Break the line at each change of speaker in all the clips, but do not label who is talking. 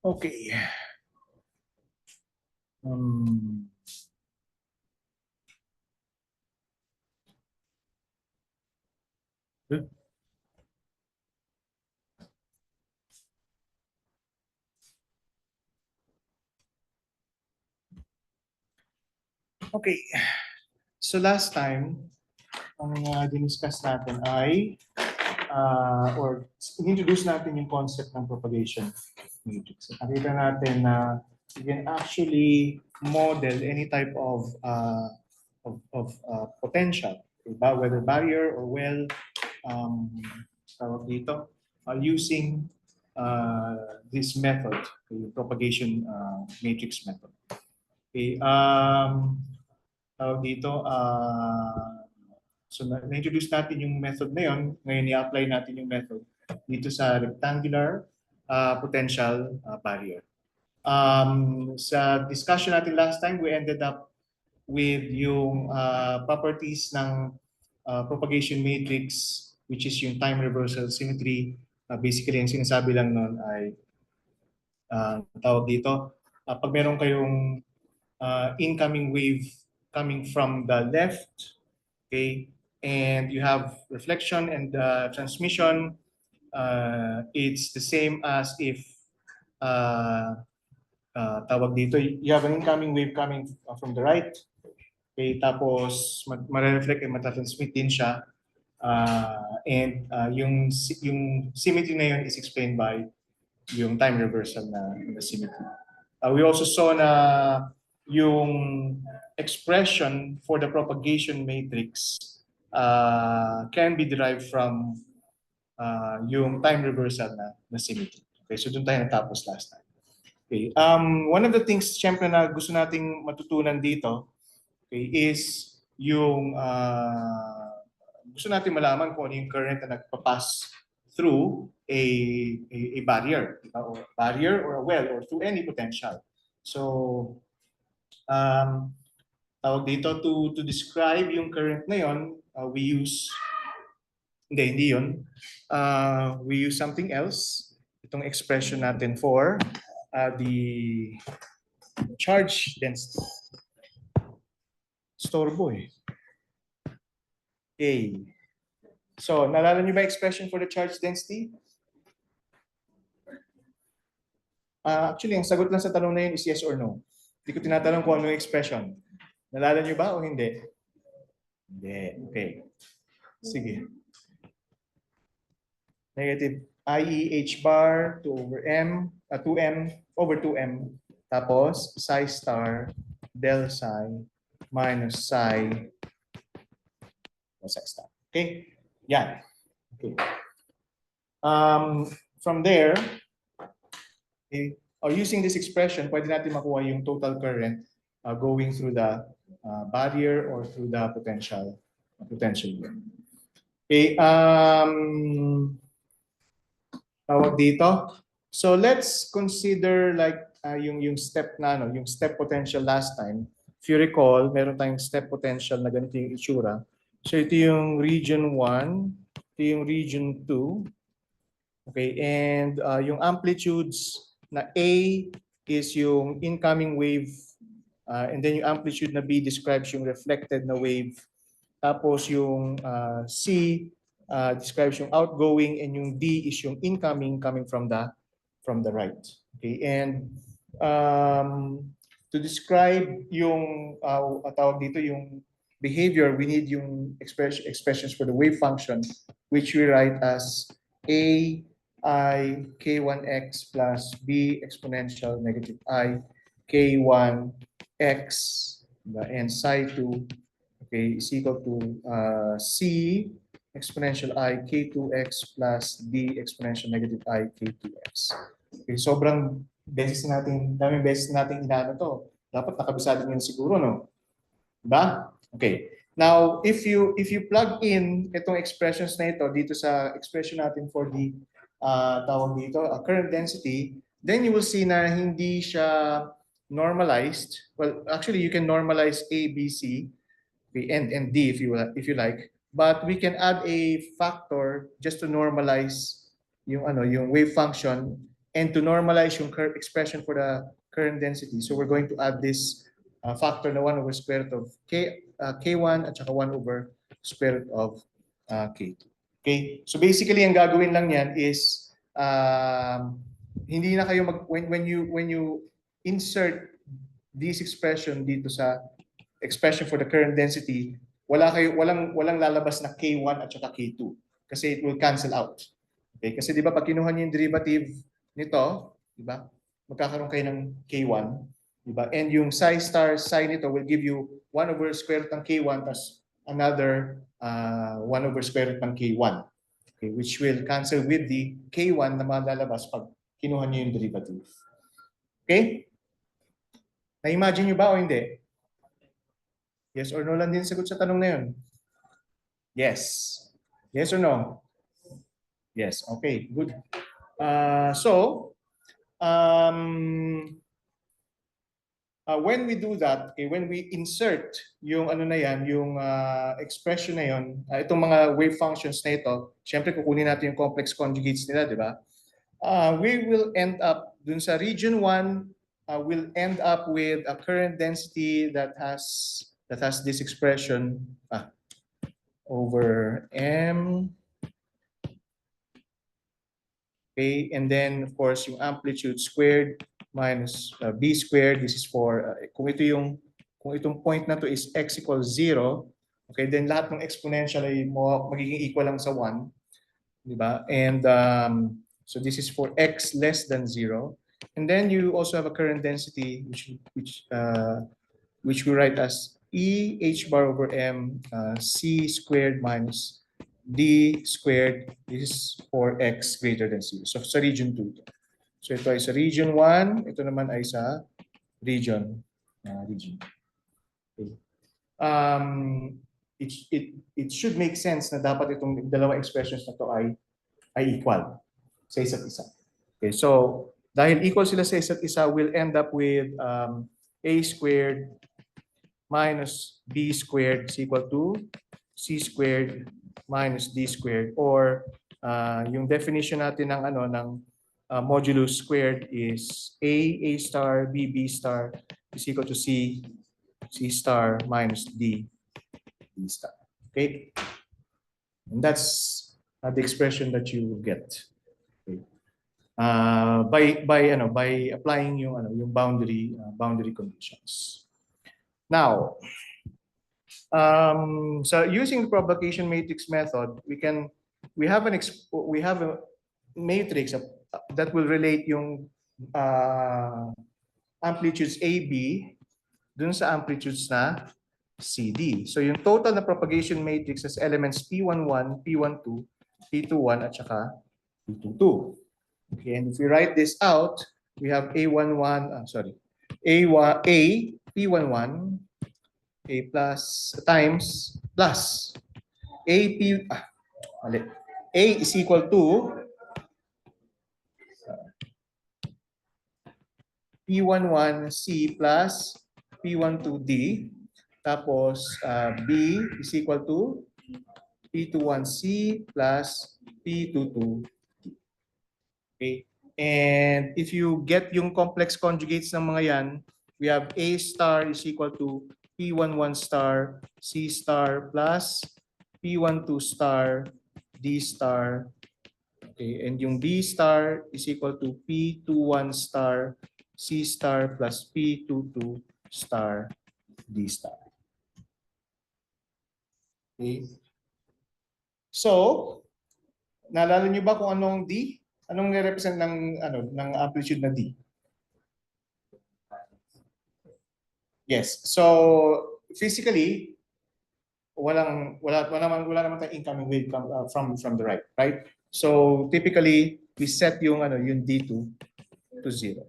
Okay. Um, okay. So last time, ang diniscuss natin ay or introduce natin yung concept ng propagation matrix. Nakita natin na you can actually model any type of potential, diba? Whether barrier or well, um, tawag dito, using this method, the propagation matrix method. Okay, tawag dito, so na-introduce natin yung method na yun. Ngayon i-apply natin yung method dito sa rectangular potential barrier. Sa discussion natin last time, we ended up with yung properties ng propagation matrix, which is yung time reversal symmetry. Basically, ang sinasabi lang nun ay tawag dito, pag meron kayong incoming wave coming from the left, okay, and you have reflection and transmission, it's the same as if tawag dito, you have an incoming wave coming from the right, okay, tapos ma-reflect and matatransmit din siya, and yung symmetry na yun is explained by yung time reversal na symmetry. We also saw na yung expression for the propagation matrix can be derived from yung time reversal na symmetry. Okay, so doon tayo natapos last time. Okay, one of the things syempre na gusto nating matutunan dito, okay, is yung gusto natin malaman kung ano yung current na nagpapass through a barrier, or barrier or a well, or through any potential. So, tawag dito, to describe yung current na yon, we use, hindi yun. We use something else. Itong expression natin for the charge density. Storbo eh. Okay. So, naalala niyo ba expression for the charge density? Actually, ang sagot lang sa tanong na yun is yes or no. Hindi ko tinatanong kung ano yung expression. Nalala niyo ba o hindi? Hindi. Okay. Sige. Negative IEH bar 2 over M, 2M over 2M. Tapos, psi star del psi minus psi psi star. Okay? Yan. Okay. From there, okay, or using this expression, pwede natin makuha yung total current going through the barrier or through the potential. Okay, tawag dito. So let's consider like yung step na yung step potential last time. If you recall, meron tayong step potential na ganito yung itsura. So ito yung region 1, ito yung region 2. Okay, and yung amplitudes na A is yung incoming wave, and then yung amplitude na B describes yung reflected na wave. Tapos yung C describes yung outgoing, and yung D is yung incoming coming from the right. Okay, and to describe yung tawag dito yung behavior, we need yung expressions for the wave function, which we write as A I k1x plus b exponential negative I k1x and psi2, okay, is equal to c exponential I k2x plus d exponential negative I k2x. Okay, sobrang beses natin, daming beses natin inano to. Dapat nakabisado niyo siguro, no? Diba? Okay. Now, if you plug in itong expressions na ito dito sa expression natin for the tawag dito, current density, then you will see na hindi siya normalized. Well, actually, you can normalize A, B, C, and D if you like. But we can add a factor just to normalize yung yung wave function, and to normalize yung expression for the current density. So we're going to add this factor na 1 over square root of K1 at saka 1 over square root of K2. Okay? So basically, ang gagawin lang yan is hindi na kayo when you insert this expression dito sa expression for the current density, walang lalabas na K1 at saka K2 kasi it will cancel out. Okay? Kasi 'di ba pag kinuha niyo yung derivative nito, 'di ba? Magkakaroon kayo ng K1, 'di ba? And yung psi star psi nito will give you 1 over square root ng K1 plus another 1 over square root ng K1. Okay, which will cancel with the K1 na malalabas pag kinuha niyo yung derivative. Okay? Na-imagine niyo ba o hindi? Yes or no lang din sagot sa tanong na yun. Yes. Yes or no? Yes. Okay, good. When we do that, okay, when we insert yung ano na yan, yung expression na yun, itong mga wave functions na ito, syempre kukunin natin yung complex conjugates nila, di ba? We will end up dun sa region 1, we'll end up with a current density that has this expression over M. Okay, and then of course yung amplitude squared minus b squared. This is for kung itong point na to is x equals 0, okay, then lahat ng exponential ay magiging equal lang sa 1, di ba? And so this is for x less than 0. And then you also have a current density which we write as E h bar over M c squared minus d squared. This is for x greater than 0. So sa region 2. So ito ay sa region 1, ito naman ay sa region. Okay. It should make sense na dapat itong dalawang expressions na to ay equal sa isa't isa. Okay, so dahil equal sila sa isa't isa, we'll end up with a squared minus b squared is equal to c squared minus d squared, or yung definition natin ng modulus squared is a star, b star is equal to c star minus d star. Okay? And that's the expression that you will get. Okay. By applying yung boundary conditions. Now, so using the propagation matrix method, we have a matrix that will relate yung amplitudes AB dun sa amplitudes na CD. So yung total na propagation matrix has elements P11, P12, P21 at saka P22. Okay, and if we write this out, we have A11, P11, A plus times plus A is equal to P11C plus P12D, tapos B is equal to P21C plus P22D. Okay, and if you get yung complex conjugates ng mga yan, we have A star is equal to P11 star C star plus P12 star D star. Okay, and yung B star is equal to P21 star C star plus P22 star D star. Okay. So, naalala niyo ba kung anong D? Anong represent ng amplitude na D? Yes. So, physically, wala naman tayong incoming wave from the right? So, typically, we set yung D to 0.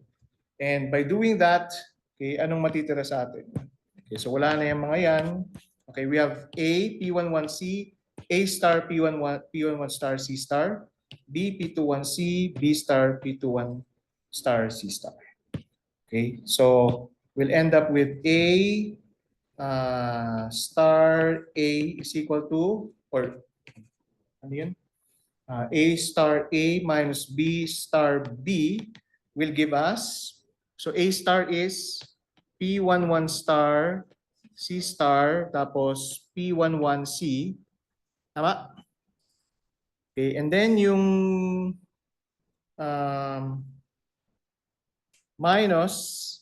And by doing that, okay, anong matitira sa atin? Okay, so wala na yung mga yan. Okay, we have A, P11C, A star, P11 star, C star, B, P21C, B star, P21 star, C star. Okay, so we'll end up with A star A is equal to, or ano yun? A star A minus B star B will give us, so A star is P11 star C star tapos P11 C. Tama? Okay, and then yung minus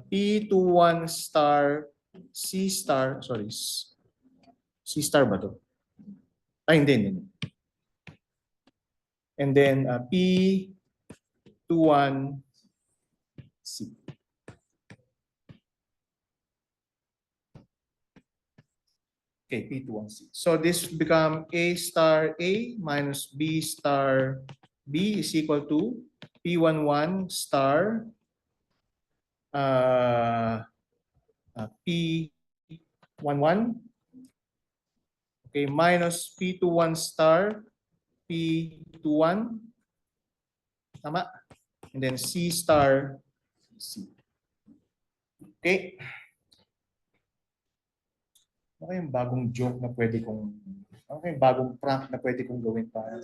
P21 star C star, sorry, C star ba to? Ay, hindi. And then P21 C. Okay, P21C. So this become A star A minus B star B is equal to P11 star P11, okay, minus P21 star P21, tama? And then C star C. Okay. Ano kayong bagong joke na pwede kong, ano kayong bagong prank na pwede kong gawin para?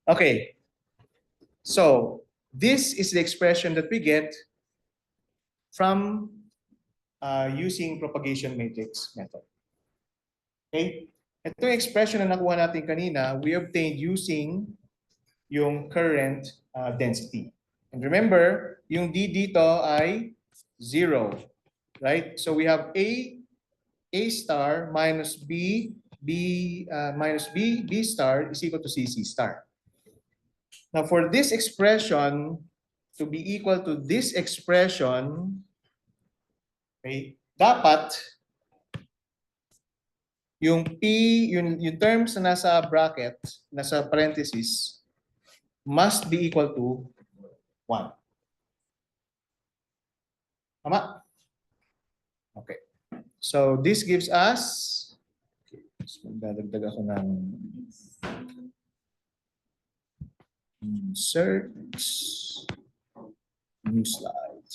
Okay. So, this is the expression that we get from using propagation matrix method. Okay? Ito yung expression na nakuha natin kanina, we obtained using yung current density. And remember, yung D dito ay 0. Right? So we have A star minus B minus B star is equal to C star. Now for this expression to be equal to this expression, okay, dapat yung P, yung terms na nasa bracket, nasa parenthesis, must be equal to 1. Tama? Okay. So this gives us, okay, so magdadagdag ako ng insert new slide.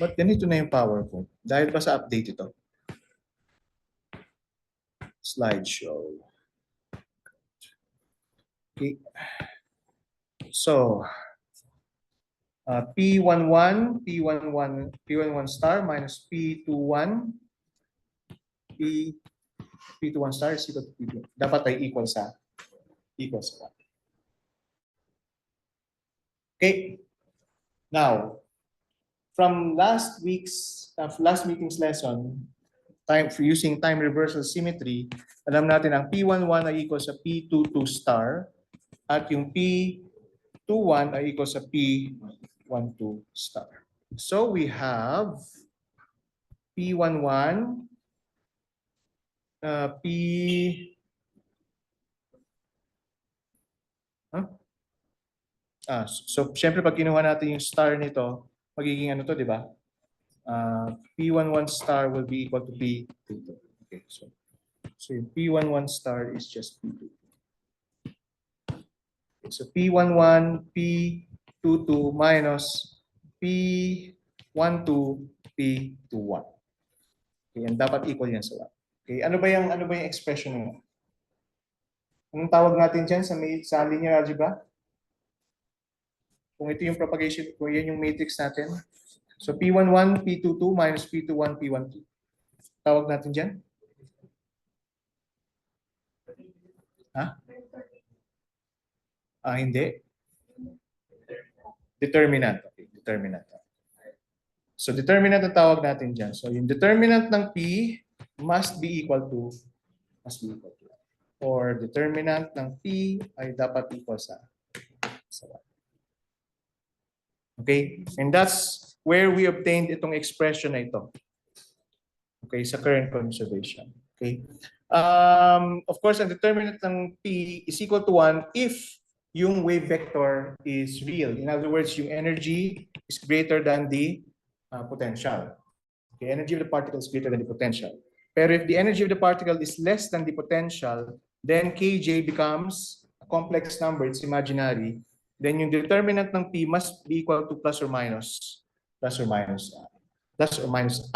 But ganito na yung PowerPoint. Dahil ba sa update ito? Slideshow. Okay. So, P11 star minus P21 P21 star is equal to P2. Dapat ay equal sa 1. Okay. Now, from last meeting's lesson, using time reversal symmetry, alam natin ang P11 ay equal sa P22 star at yung P21 ay equal sa P12 star. So we have P11 so syempre pag kinuha natin yung star nito, magiging ano to, di ba? P11 star will be equal to P22. Okay, so yung P11 star is just P2. Okay, so P11, P22 minus P12, P21. Okay, and dapat equal yan sa 1. Okay, ano ba yung expression mo? Anong tawag natin dyan sa linear algebra? Kung ito yung propagation, kung yan yung matrix natin. So P11, P22 minus P21, P12. Tawag natin dyan? Ha? Hindi. Determinant. Okay, determinant. So determinant ang tawag natin dyan. So yung determinant ng P must be equal to. Or determinant ng P ay dapat equal sa 1. Okay? And that's where we obtained itong expression na ito. Okay, sa current conservation. Okay? Of course, ang determinant ng P is equal to 1 if yung wave vector is real. In other words, yung energy is greater than the potential. Okay, energy of the particle is greater than the potential. Pero if the energy of the particle is less than the potential, then Kj becomes a complex number, it's imaginary. Then yung determinant ng P must be equal to plus or minus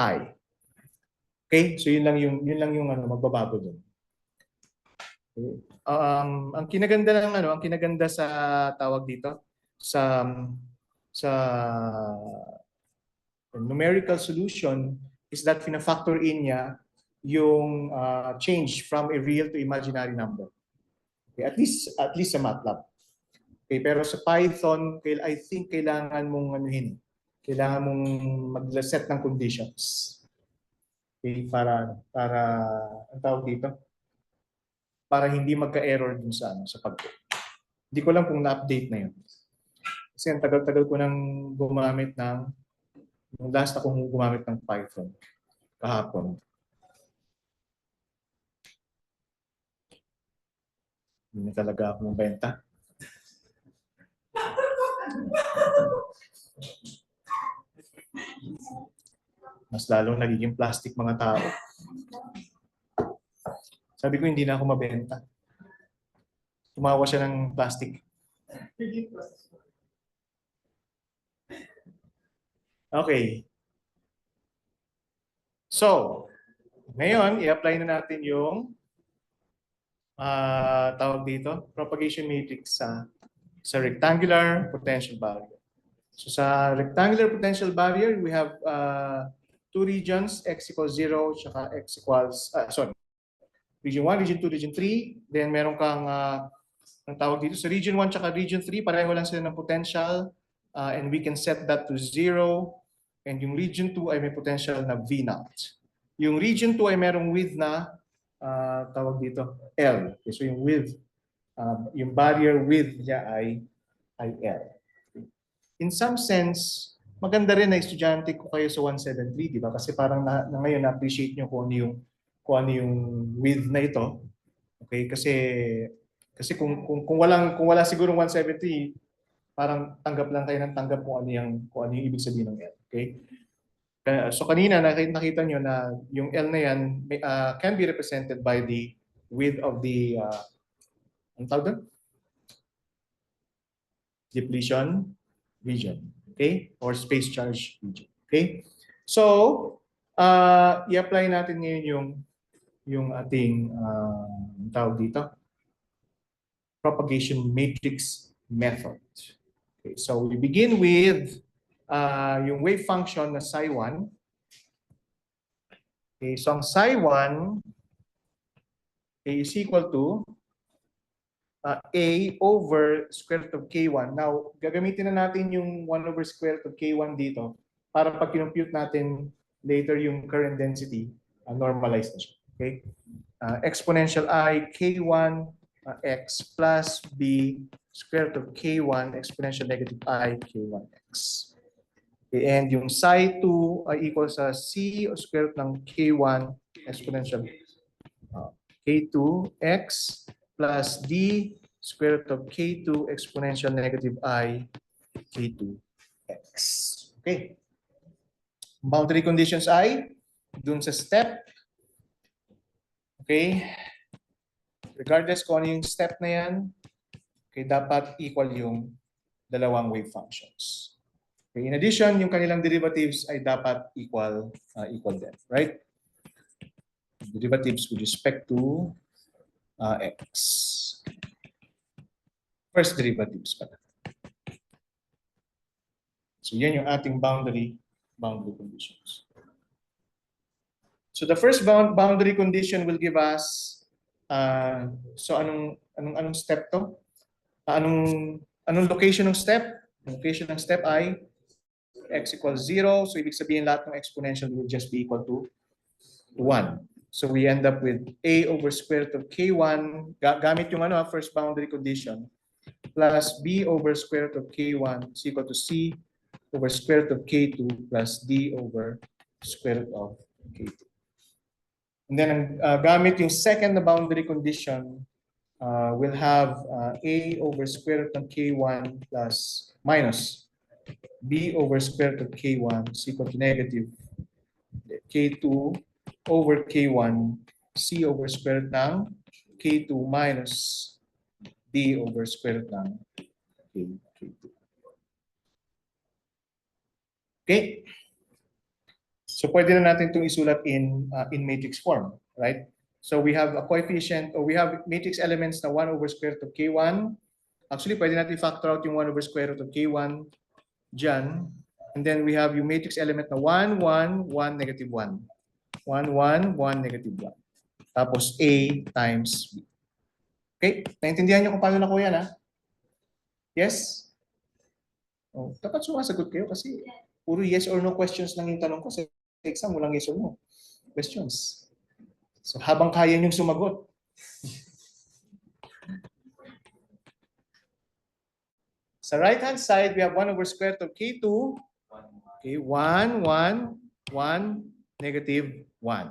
I. Okay? So yun lang yung magbabago dun. Okay. Ang kinaganda sa tawag dito sa numerical solution is that fina-factor in niya yung change from a real to imaginary number. Okay, at least sa MATLAB. Okay, pero sa Python, I think kailangan mong mag-set ng conditions. Okay, para ang tawag dito, para hindi magka-error dun sa pag-code. Hindi ko lang kung na-update na yun. Kasi ang tagal-tagal ko nang gumamit yung last akong gumamit ng Python kahapon. Hindi na talaga ako benta. Mas lalong nagiging plastic mga tao. Sabi ko hindi na ako mabenta. Tumawa siya ng plastic. Okay. So, ngayon, i-apply na natin yung tawag dito, propagation matrix sa rectangular potential barrier. So sa rectangular potential barrier, we have two regions, x equals 0, tsaka x equals, region 1, region 2, region 3. Then meron kang, ang tawag dito, sa region 1 tsaka region 3, pareho lang sila ng potential. And we can set that to 0. And yung region 2 ay may potential na V0. Yung region 2 ay merong width na, tawag dito, L. Okay, so yung width, yung barrier width niya ay L. In some sense, maganda rin na estudyante ko kayo sa 173, di ba? Kasi parang ngayon na-appreciate nyo kung ano yung width na ito. Okay? Kasi kung wala siguro 170, parang tanggap lang kayo ng tanggap kung ano yung ibig sabihin ng L. Okay? So kanina nakita nyo na yung L na yan can be represented by the width of the ang tawag doon? Depletion region, okay? Or space charge region, okay? So, i-apply natin ngayon yung ating tawag dito, propagation matrix method. Okay, so we begin with yung wave function na psi1. Okay, so ang psi1 is equal to A over square root of K1. Now, gagamitin na natin yung 1 over square root of K1 dito para pag kinompute natin later yung current density, normalize na siya. Okay? Exponential I K1 x plus B square root of K1 exponential negative I K1x. Okay, and yung psi2 ay equal sa C o square root ng K1 exponential K2x plus D square root of K2 exponential negative I K2x. Okay. Boundary conditions ay dun sa step. Okay. Regardless kung ano yung step na yan, okay, dapat equal yung dalawang wave functions. Okay. In addition, yung kanilang derivatives ay dapat equal din, right? Derivatives with respect to x. First derivatives pala. So yan yung ating boundary conditions. So the first boundary condition will give us so anong step to? Anong location ng step? Location ng step ay x equals 0. So ibig sabihin lahat ng exponential will just be equal to 1. So we end up with a over square root of K1 gamit yung first boundary condition plus b over square root of K1 is equal to c over square root of K2 plus d over square root of K2. And then gamit yung second boundary condition, we'll have a over square root of K1 plus minus b over square root of K1 is equal to negative K2 over K1 c over square root ng K2 minus d over square root ng K1. K2. Okay? So pwede na natin itong isulat in matrix form, right? So we have a coefficient, or we have matrix elements na 1 over square root of K1. Actually, pwede natin factor out yung 1 over square root of K1 dyan. And then we have yung matrix element na 1, 1, 1, negative 1. 1, 1, 1, negative 1. Tapos A times B. Okay? Naintindihan niyo kung paano nakuha yan, ha? Yes? Oh, dapat sumasagot kayo kasi puro yes or no questions lang yung tanong ko. Sa exam, walang yes or no questions. So habang kaya niyong sumagot. Sa right-hand side, we have 1 over square root of K2. Okay, 1, 1, 1, negative 1.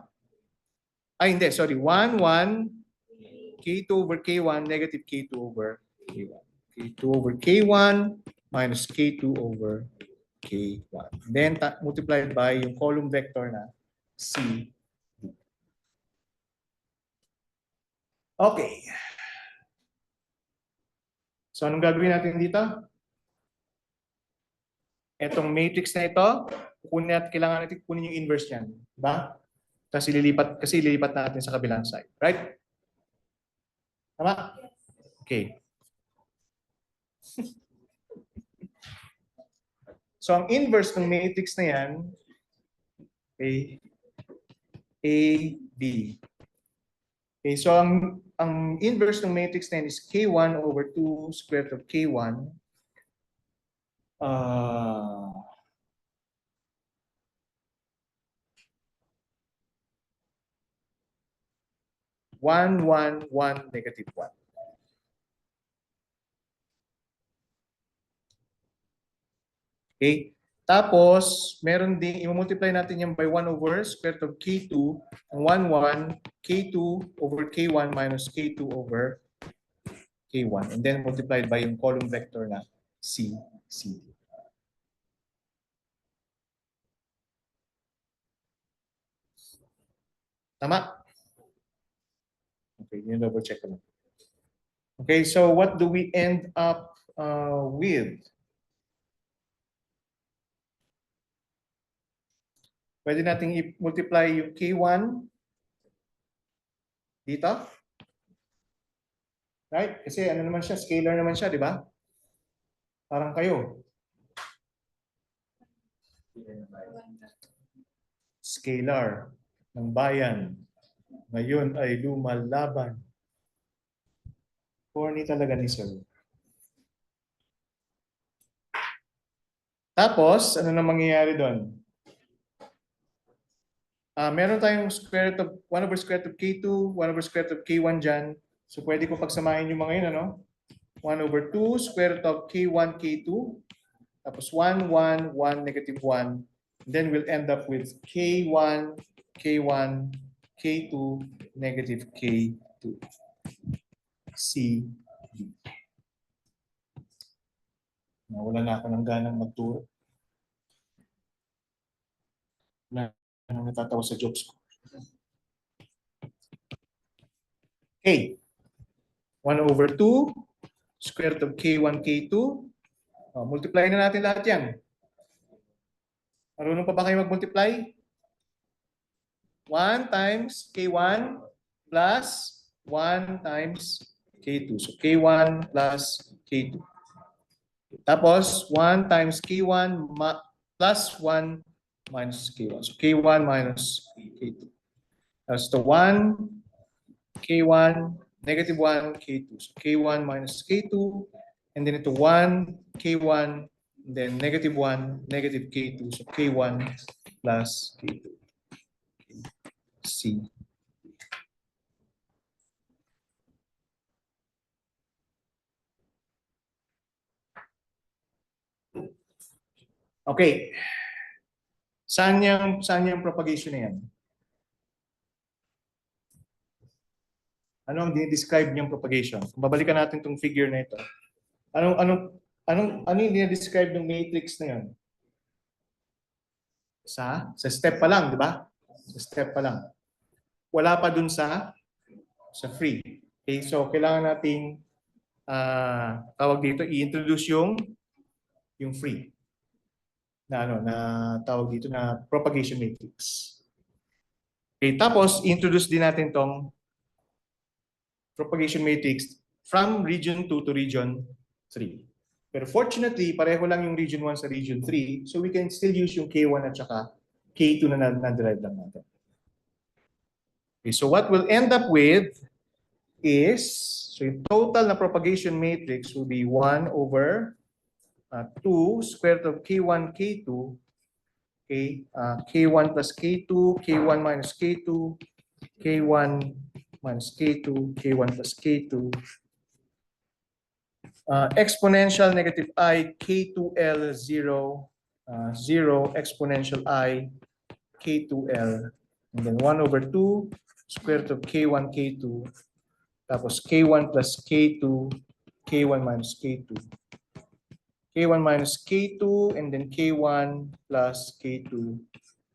Ay, hindi. Sorry. 1, 1, K2 over K1, negative K2 over K1. K2 over K1 minus K2 over K1. Then, multiplied by yung column vector na C. Okay. So, anong gagawin natin dito? Etong matrix na ito, kailangan natin kunin yung inverse niyan. Diba? Kasi ililipat natin sa kabilang side. Right? Tama? Okay. So, ang inverse ng matrix na yan, okay, A, B. Okay, so ang inverse ng matrix na yan is K1 over 2 square root of K1. 1, 1, 1, negative 1. Okay? Tapos, meron ding, i-multiply natin yan by 1 over square root of K2, ang 1, 1, K2 over K1 minus K2 over K1. And then multiplied by yung column vector na C, C. Tama? Okay, yun double check ko lang. Okay, so what do we end up with? Pwede nating i-multiply yung K1 dito. Right? Kasi ano naman siya, scalar naman siya, di ba? Parang kayo. Scalar ng bayan. Ngayon ay lumalaban. Corny talaga ni Sir. Tapos, ano na mangyayari doon? Meron tayong square root of 1 over square root of K2, 1 over square root of K1 dyan. So pwede ko pagsamahin yung mga yun, ano? 1 over 2 square root of K1, K2. Tapos 1, 1, 1, negative 1. Then we'll end up with K1, K1, K2, negative K2. C, D. Wala na ako ng ganang magturo. Wala na natatawa sa jokes ko. Okay. 1 over 2 square root of K1, K2. Multiply na natin lahat yan. Marunong pa ba kayo mag-multiply? 1 times K1 plus 1 times K2. So K1 plus K2. Tapos 1 times K1 plus 1 minus K1. So K1 minus K2. That's the 1, K1, negative 1, K2. So K1 minus K2. And then ito 1, K1, then negative 1, negative K2. So K1 plus K2. C. Okay. Saan yung propagation na yan? Ano ang dinidescribe niyang propagation? Kung babalikan natin itong figure na ito. Ano yung dinidescribe ng matrix na yan? Sa step pa lang, di ba? Sa step pa lang. Wala pa dun sa free. Okay, so kailangan nating tawag dito, i-introduce yung free na na tawag dito na propagation matrix. Okay, tapos introduce din natin tong propagation matrix from region 2 to region 3. Pero fortunately, pareho lang yung region 1 sa region 3, so we can still use yung K1 at saka K2 na na-derive lang natin. Okay, so what we'll end up with is, so yung total na propagation matrix will be 1 over 2 square root of K1, K2, okay, K1 plus K2, K1 minus K2, K1 minus K2, K1 plus K2, exponential negative I, K2L 0, 0 exponential I, K2L, and then 1 over 2 square root of K1, K2, tapos K1 plus K2, K1 minus K2, K1 minus K2, and then K1 plus K2,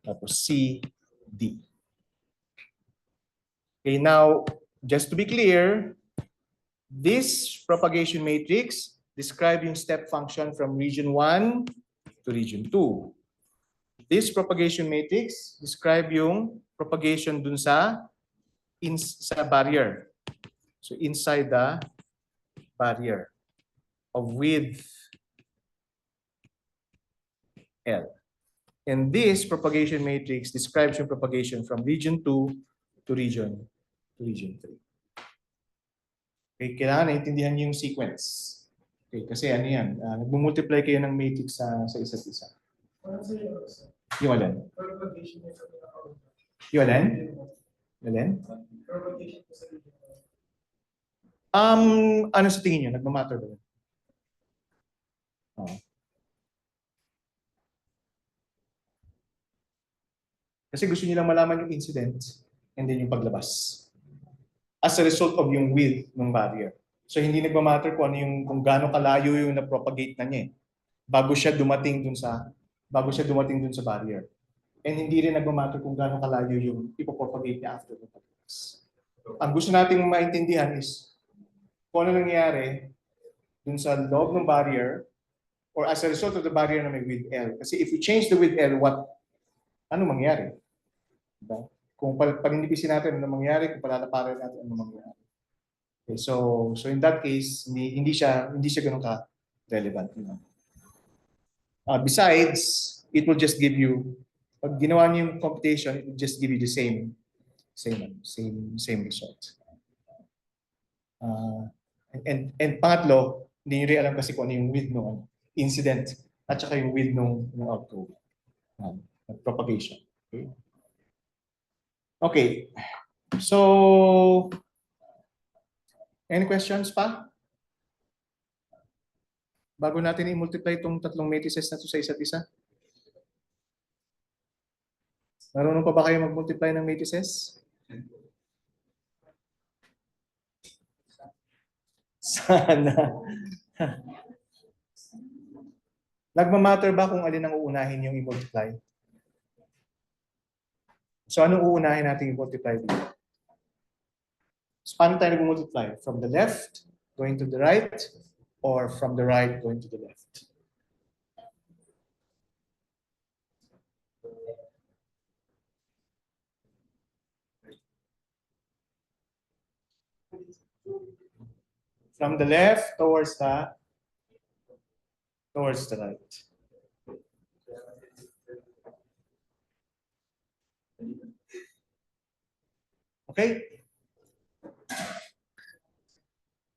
tapos C, D. Okay, now, just to be clear, this propagation matrix describes yung step function from region 1 to region 2. This propagation matrix describes yung propagation dun sa barrier. So inside the barrier of width L. And this propagation matrix describes yung propagation from region 2 to region 3. Okay, kailangan naintindihan niyo yung sequence. Okay, kasi ano yan, nagmumultiply kayo ng matrix sa isa't isa. Yung alin? Yung alin? Alin? Ano sa tingin niyo? Nagmamatter ba yun? Kasi gusto niyo lang malaman yung incident and then yung paglabas. As a result of yung width ng barrier. So hindi nagmamatter kung ano yung kung gaano kalayo yung na-propagate na niya bago siya dumating dun sa barrier. And hindi rin nagmamatter kung gaano kalayo yung ipopropagate niya after the paglabas. Ang gusto nating maintindihan is kung ano nangyayari dun sa loob ng barrier or as a result of the barrier na may width L. Kasi if we change the width L, ano mangyayari? Diba? Kung palinipisin natin ano mangyayari, kung palalaparan natin ano mangyayari. Okay, so in that case, hindi siya ganoon ka relevant. Besides, it will just give you, pag ginawa niyo yung computation, it will just give you the same result. And pangatlo, hindi niyo rin alam kasi kung ano yung width ng incident at saka yung width ng outgo propagation. Okay. Okay. So, any questions pa? Bago natin i-multiply itong tatlong matrices na ito sa isa't isa? Marunong pa ba kayo mag-multiply ng matrices? Sana. Nagmamatter ba kung alin ang uunahin yung i-multiply? So anong uunahin natin i-multiply dito? So paano tayo nag-multiply? From the left, going to the right, or from the right, going to the left? From the left towards the right. Okay?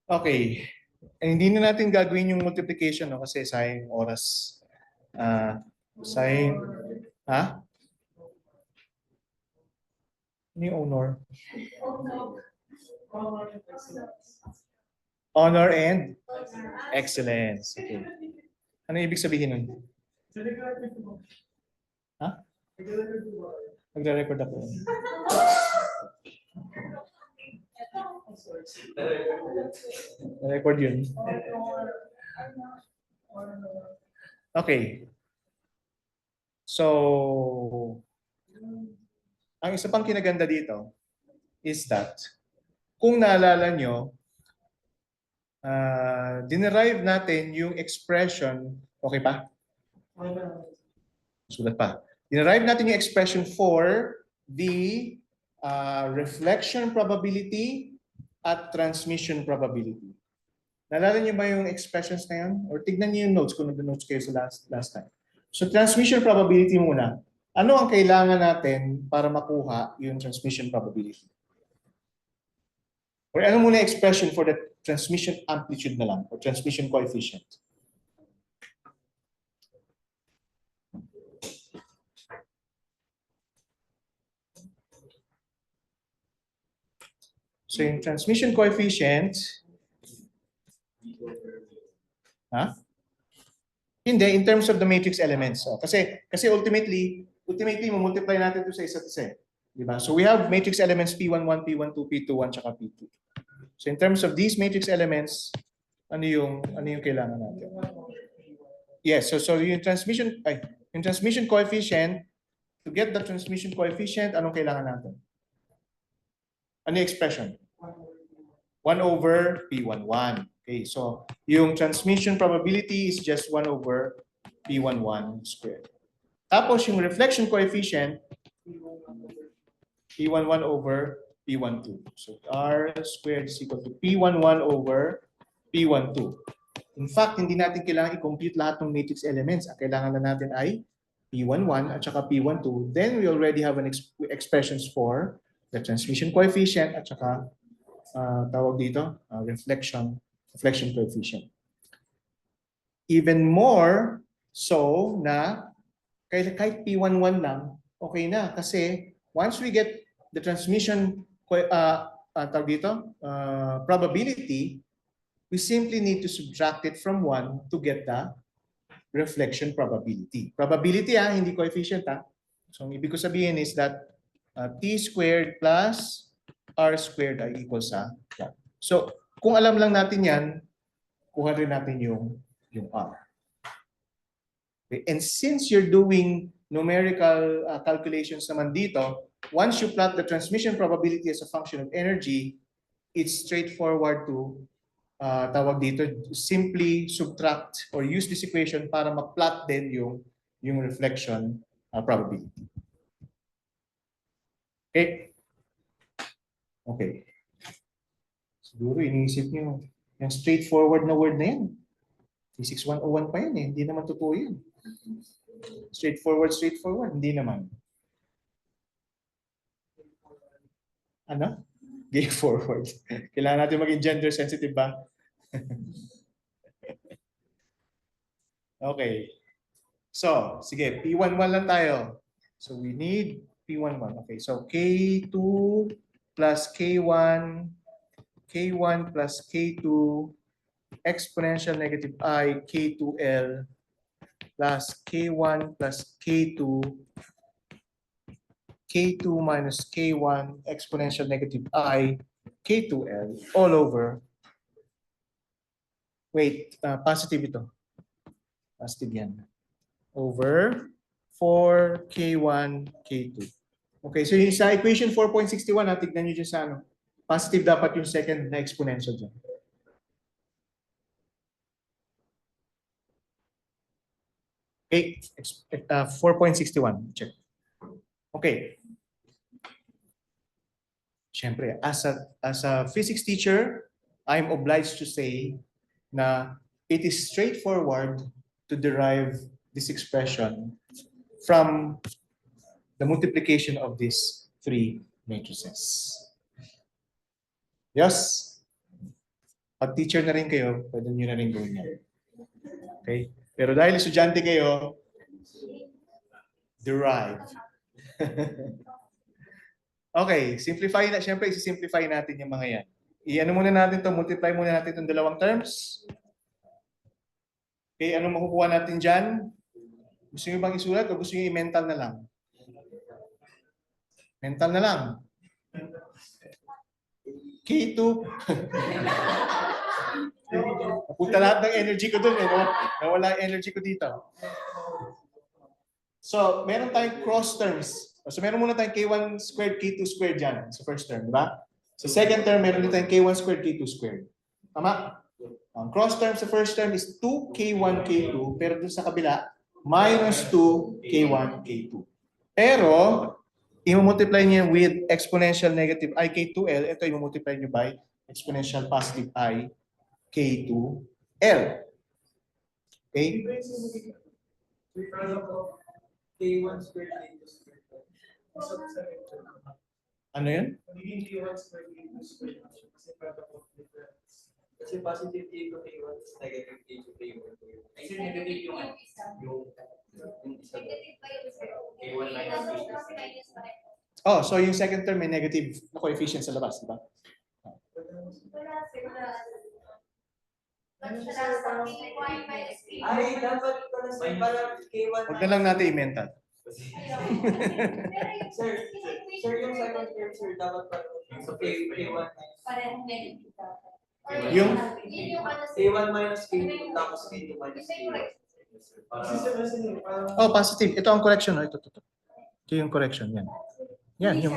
Okay. Hindi na natin gagawin yung multiplication no kasi sayang oras. Sayang ha? Ano yung honor? Honor and excellence. Okay. Ano ibig sabihin nun? Ha? Nagre-record ako. Record yun. Okay. So, ang isa pang kinaganda dito is that kung naalala nyo, dinerive natin yung expression, okay pa? Sulat pa. Dinerive natin yung expression for the reflection probability at transmission probability. Naalala niyo ba yung expressions na yun? Or tignan niyo yung notes kung nag-notes kayo sa last time. So transmission probability muna. Ano ang kailangan natin para makuha yung transmission probability? Or ano muna expression for the transmission amplitude na lang or transmission coefficient? So yung transmission coefficient, hindi, in terms of the matrix elements. So, kasi ultimately, multiply natin ito sa isa't isa. Diba? So we have matrix elements P11, P12, P21, tsaka P2. So in terms of these matrix elements, ano yung kailangan natin? Yes, so yung transmission coefficient, to get the transmission coefficient, anong kailangan natin? Ano yung expression? 1 over P11. Okay, so yung transmission probability is just 1 over P11 squared. Tapos yung reflection coefficient, P11 over P12. So R squared is equal to P11 over P12. In fact, hindi natin kailangan i-compute lahat ng matrix elements. Ang kailangan na natin ay P11 at saka P12. Then we already have an expressions for the transmission coefficient at saka tawag dito, reflection coefficient. Even more so na kahit P11 lang, okay na. Kasi once we get the transmission tawag dito, probability, we simply need to subtract it from 1 to get the reflection probability. Probability hindi coefficient So ang ibig ko sabihin is that t squared plus r squared ay equal sa 1. So kung alam lang natin yan, kuha rin natin yung r. Okay. And since you're doing numerical calculations naman dito, once you plot the transmission probability as a function of energy, it's straightforward to tawag dito, simply subtract or use this equation para ma-plot din yung reflection probability. Okay? Okay. Siguro iniisip niyo, yung straightforward na word na yan. Physics 101 pa yan Hindi naman totoo yan. Straightforward. Hindi naman. Ano? Gay forward. Kailangan natin maging gender sensitive ba? Okay. So, sige, P11 lang tayo. So, we need P11. Okay, so K2 plus K1, K1 plus K2, exponential negative I, K2L, plus K1 plus K2, K2 minus K1, exponential negative I, K2L, all over. Wait, positive ito. Positive yan. Over 4K1, K2. Okay, so yung sa equation 4.61, tignan nyo dyan sa ano. Positive dapat yung second na exponential dyan. Okay, 4.61. Check. Okay. Siyempre, as a physics teacher, I'm obliged to say na it is straightforward to derive this expression from the multiplication of these three matrices. Yes? Pag teacher na rin kayo, pwede nyo na rin gawin yan. Okay? Pero dahil estudyante kayo, derive. Okay, simplify na. Siyempre, isi-simplify natin yung mga yan. I-ano muna natin to, multiply muna natin itong dalawang terms. Okay, ano makukuha natin dyan? Gusto nyo bang isulat o gusto nyo i-mental na lang? Mental na lang. K2. Napunta lahat ng energy ko dun. Nawala yung energy ko dito. So, meron tayong cross terms. So, meron muna tayong K1 squared, K2 squared dyan sa first term, di ba? Sa second term, meron din tayong K1 squared, K2 squared. Tama? Ang cross term sa first term is 2k1, k2, pero dun sa kabila, minus 2k1, k2. Pero, i-multiply niyo with exponential negative I k2l, ito i-multiply niyo by exponential positive I k2l. Okay?
K1 squared K2 squared.
Ano yun?
Magiging K1 squared K2 squared. Kasi product of difference. Kasi positive K2 K1 is negative K2 K1. Kasi negative yung isa. Negative pa yung isa. K1 minus K2.
Oh, so yung second term may negative na coefficient sa labas, di ba?
Ay, dapat pala sa parang K1
Huwag na lang natin i-mental.
Sir, yung second term, sir, dapat pala sa K1
Yung
K1 minus K2 tapos K2 minus K1.
oh, positive. Ito ang correction, no? Ito. Ito yung correction, yan. Yan, yung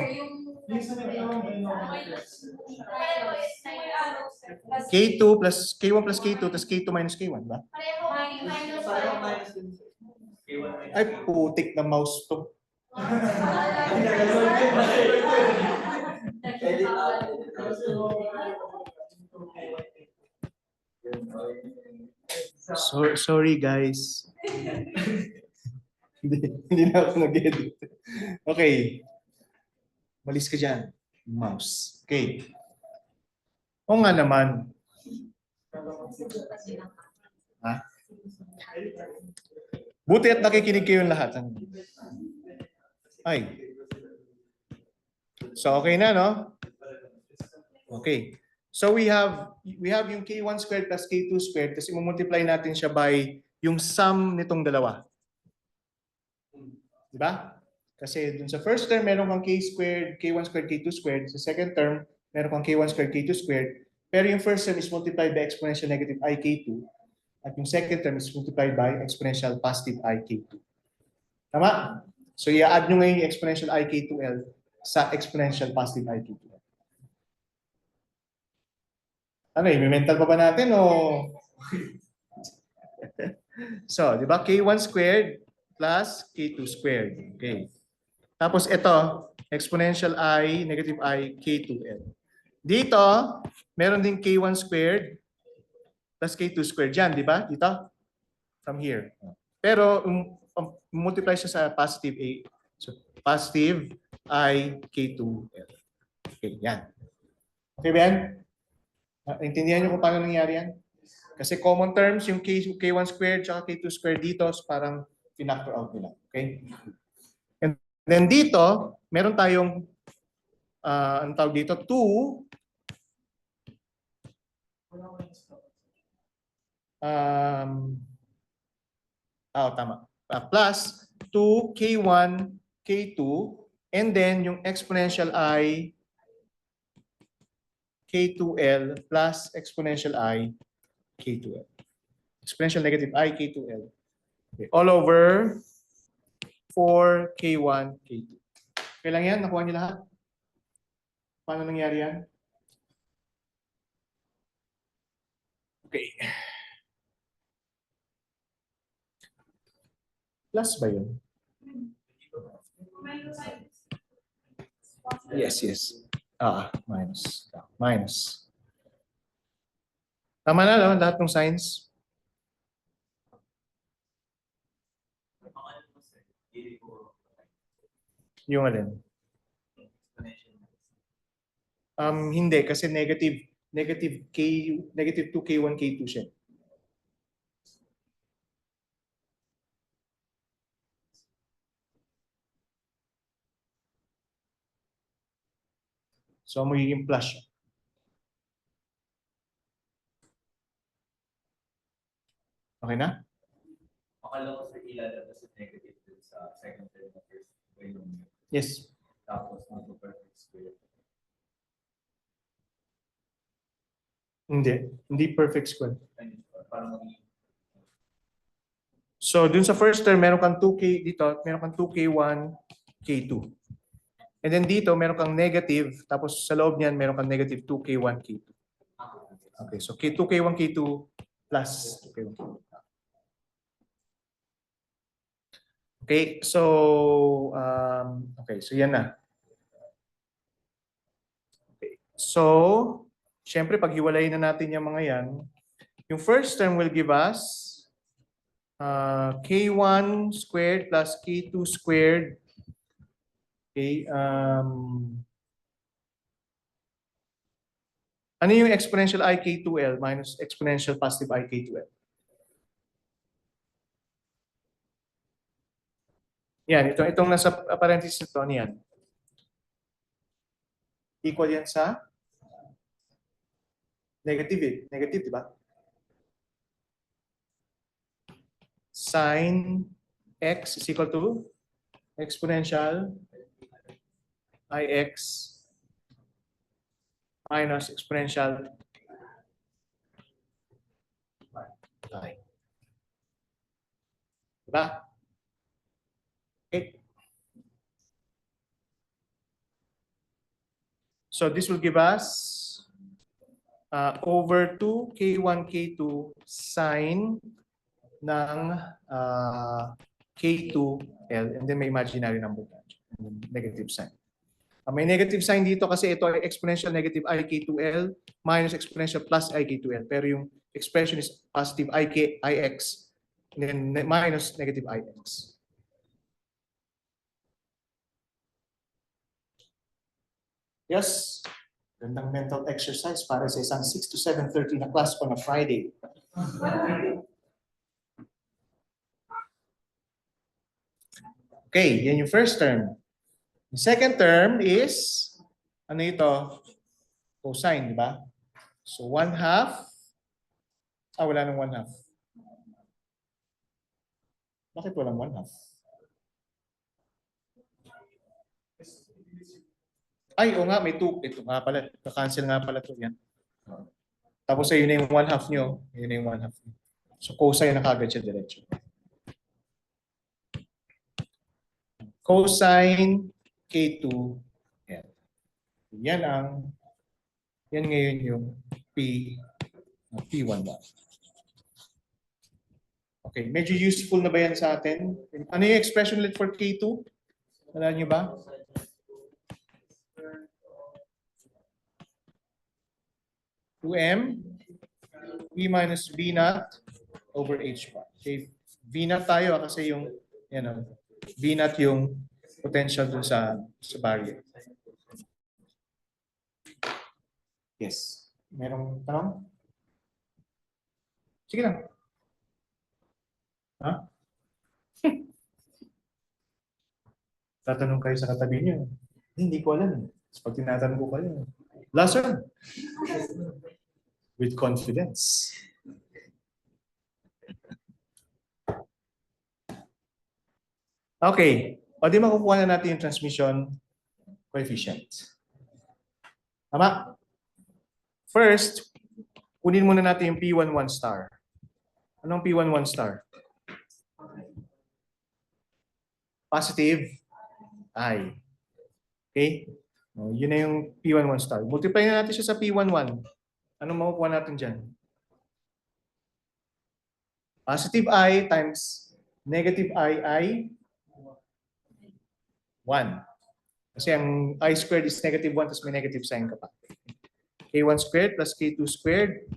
K2 plus K1 plus K2 plus K2 minus K1, ba?
Parang minus din, sir. K1 minus
Ay, putik na mouse to.
Edit out.
Sorry, guys. hindi na ako nag-edit. Okay. Malis ka dyan. Mouse. Okay. O nga naman. Ha? Buti at nakikinig kayong lahat. Ay. So, okay na, no? Okay. So, we have yung K1 squared plus K2 squared, tapos i-multiply natin siya by yung sum nitong dalawa. Diba? Kasi dun sa first term, meron kang K squared, K1 squared, K2 squared. Sa second term, meron kang K1 squared, K2 squared. Pero yung first term is multiplied by exponential negative I K2. At yung second term is multiplied by exponential positive I K2. Tama? So, i-add nyo ngayon yung exponential I K2L sa exponential positive I K2L. Ano, i-mental pa ba natin o? So, di ba? K1 squared plus K2 squared. Okay. Tapos ito, exponential I, negative I, K2L. Dito, meron din K1 squared plus K2 squared. Yan, di ba? Dito. From here. Pero, multiply siya sa positive A. So, positive I, K2L. Okay, yan. Okay, Ben? Intindihan niyo kung paano nangyari yan? Kasi common terms, yung K1 squared at K2 squared dito, parang pinactor out nila. Okay? And then dito, meron tayong, ang tawag dito, 2. Tama. Plus 2 K1, K2, and then yung exponential I, K2L plus exponential I, K2L. Exponential negative I, K2L. Okay. All over 4 K1, K2. Okay lang yan? Nakuha niyo lahat? Paano nangyari yan? Okay. Plus ba yun? Yes. Minus. Minus. Tama na, no? Lahat ng signs. Yung alin? Hindi, kasi negative 2K1, K2 siya. So, magiging plus siya. Okay na?
Akala ko sa ilalabas sa negative dun sa second term na first binomial.
Yes.
Tapos mag-perfect square.
Hindi perfect square.
Parang
So, dun sa first term, meron kang 2K dito, meron kang 2K1, K2. And then dito, meron kang negative, tapos sa loob niyan, meron kang negative 2K1, K2. Okay, so K2, K1, K2 plus K1, K2. Okay, so okay, so yan na. Okay. So, syempre paghiwalayin na natin yung mga yan. Yung first term will give us K1 squared plus K2 squared. Okay, ano yung exponential IK2L minus exponential positive IK2L? Yan, itong nasa parenthesis nito, ano yan? Equal yan sa negative eh. Negative, di ba? Sin x is equal to exponential IX minus exponential I. Diba? Okay. So this will give us over 2 K1, K2 sine ng K2L and then may imaginary number negative sign. May negative sign dito kasi ito ay exponential negative IK2L minus exponential plus IK2L. Pero yung expression is positive IX and then minus negative IX. Yes, gandang mental exercise para sa isang 6 to 7:30 na class on a Friday. Okay, yan yung first term. The second term is, ano ito? Cosine, di ba? So 1/2. Wala nang 1/2. Bakit walang 1/2? Ay, o nga, may 2. Ito nga pala. Ka-cancel nga pala ito. Yan. Tapos yun na yung 1/2 nyo. Yun na yung 1/2. So cosine na kagad siya diretso. Cosine K2. Yan. Yan ngayon yung P1 ba? Okay, medyo useful na ba yan sa atin? Ano yung expression ulit for K2? Wala nyo ba? M V minus V naught over H bar. Okay, V naught tayo kasi yung V naught yung potential dun sa barrier. Yes. Merong tanong? Sige lang. Ha? Tatanong kayo sa katabi niyo. Hindi ko alam. Pag tinatanong ko kayo. Last one. With confidence. Okay. O di makukuha na natin yung transmission coefficient. Tama? First, kunin muna natin yung P11 star. Anong P11 star? Positive I. Okay? Yun na yung P11 star. Multiply na natin siya sa P11. Anong makukuha natin dyan? Positive I times negative I 1. Kasi ang I squared is negative 1 tapos may negative sign ka pa. K1 squared plus K2 squared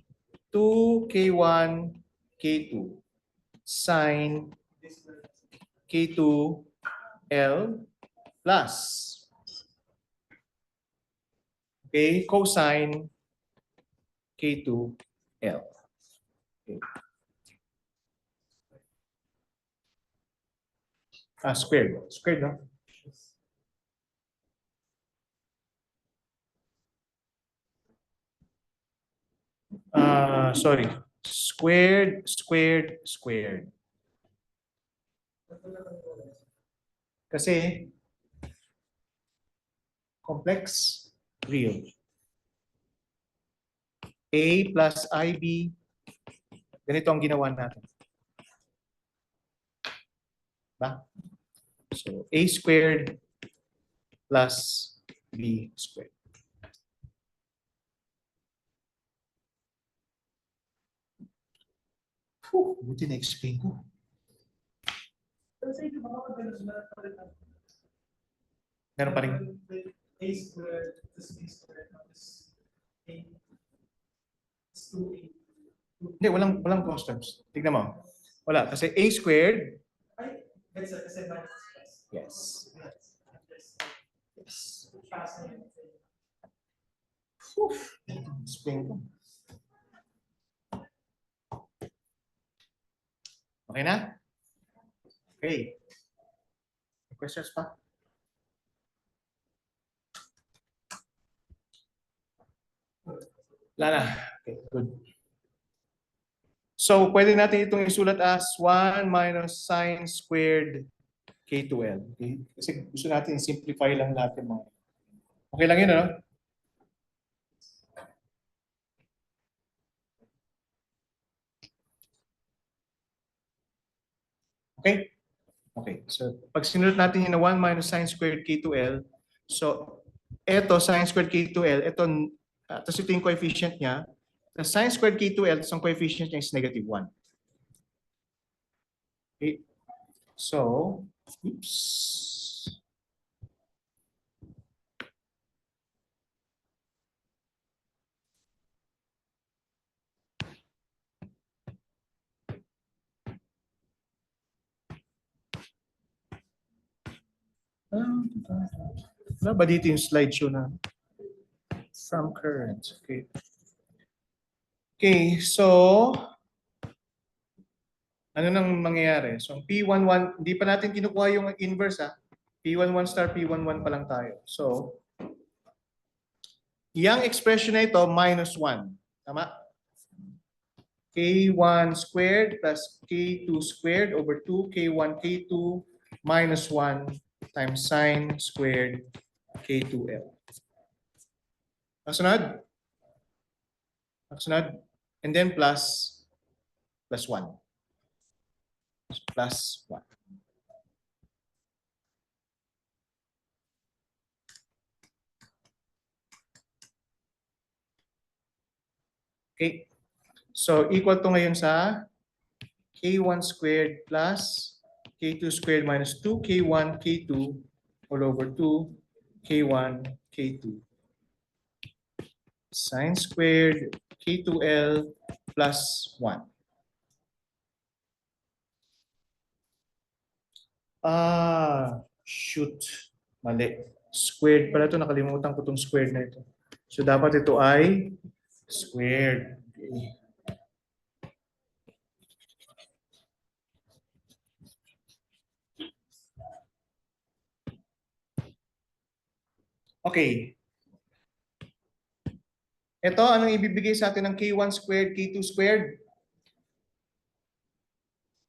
2K1 K2 sine K2L plus cosine K2L. Okay. Squared. Squared, no? Sorry. Squared. Kasi complex, real. A plus IB. Ganito ang ginawa natin. Ba? So, A squared plus B squared. Buti na-explain ko.
Kasi yung mga ganun na
Meron pa rin.
A squared plus B squared plus A is 2A.
Hindi, walang constants. Tignan mo. Wala. Kasi a squared.
Ay, that's a kasi minus plus.
Yes.
Yes.
Yes.
Pass na yun.
Explain ko. Okay na? Okay. May questions pa? Wala na. Okay, good. So, pwede natin itong isulat as 1 minus sine squared K2L. Okay? Kasi gusto natin simplify lang natin mga. Okay lang yun, ano? Okay? Okay. So, pag sinulat natin yun na 1 minus sine squared K2L, so, eto sine squared K2L, ito, tapos ito yung coefficient niya. The sine squared K2L, so ang coefficient niya is negative 1. Okay. So, oops. Wala ba dito yung slideshow na from current? Okay. Okay, so ano nang mangyayari? So, P11, hindi pa natin kinukuha yung inverse ha. P11 star, P11 pa lang tayo. So, yung expression na ito, minus 1. Tama? K1 squared plus K2 squared over 2, K1, K2 minus 1 times sine squared K2L. Kasunod? Kasunod? And then plus 1. Plus 1. Okay. So, equal to ngayon sa K1 squared plus K2 squared minus 2 K1 K2 all over 2 K1 K2 sine squared K2L plus 1. Shoot. Mali. Squared pala ito. Nakalimutan ko itong squared na ito. So, dapat ito ay squared. Okay. Okay. Ito, anong ibibigay sa atin ng K1 squared, K2 squared?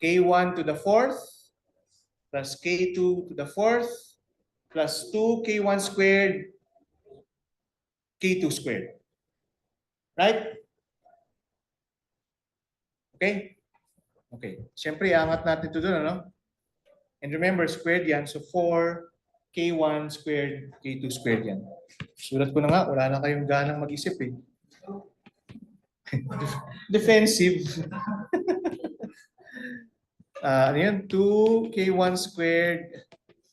K1 to the fourth plus K2 to the fourth plus 2 K1 squared, K2 squared. Right? Okay? Okay. Siyempre, angat natin ito doon, ano? And remember, squared yan. So, 4 K1 squared, K2 squared yan. Sulat ko na nga, wala na kayong ganang mag-isip eh. Defensive. Ano yan? 2 K1 squared,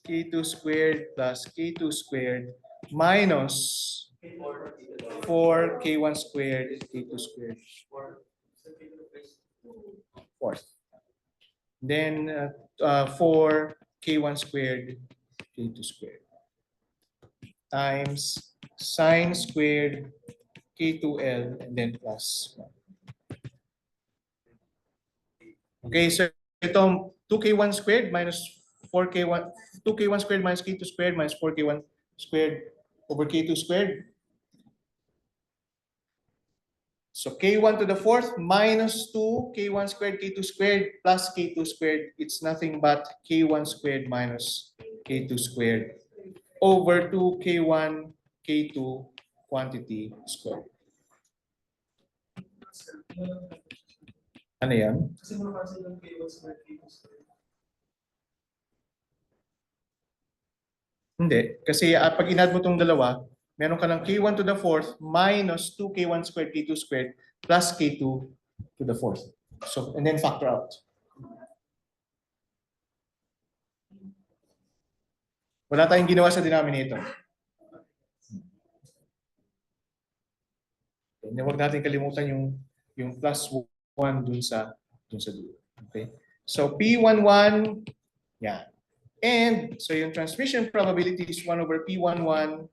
K2 squared plus K2 squared minus 4 K1 squared, K2 squared. Fourth. Then 4 K1 squared, K2 squared times sine squared K2L and then plus 1. Okay, so itong 2K1 squared minus 4K1, 2K1 squared minus K2 squared minus 4K1 squared over K2 squared. So K1 to the fourth minus 2 K1 squared K2 squared plus K2 squared. It's nothing but K1 squared minus K2 squared over 2 K1 K2 quantity squared. Ano yan?
Kasi mga kasi ng K1 squared, K2 squared.
Hindi. Kasi pag in-add mo itong dalawa, meron ka ng K1 to the fourth minus 2 K1 squared K2 squared plus K2 to the fourth. So, and then factor out. Wala tayong ginawa sa denominator. And then huwag natin kalimutan yung plus 1 dun sa dulo. Okay? So P11, yeah. And so yung transmission probability is 1 over P11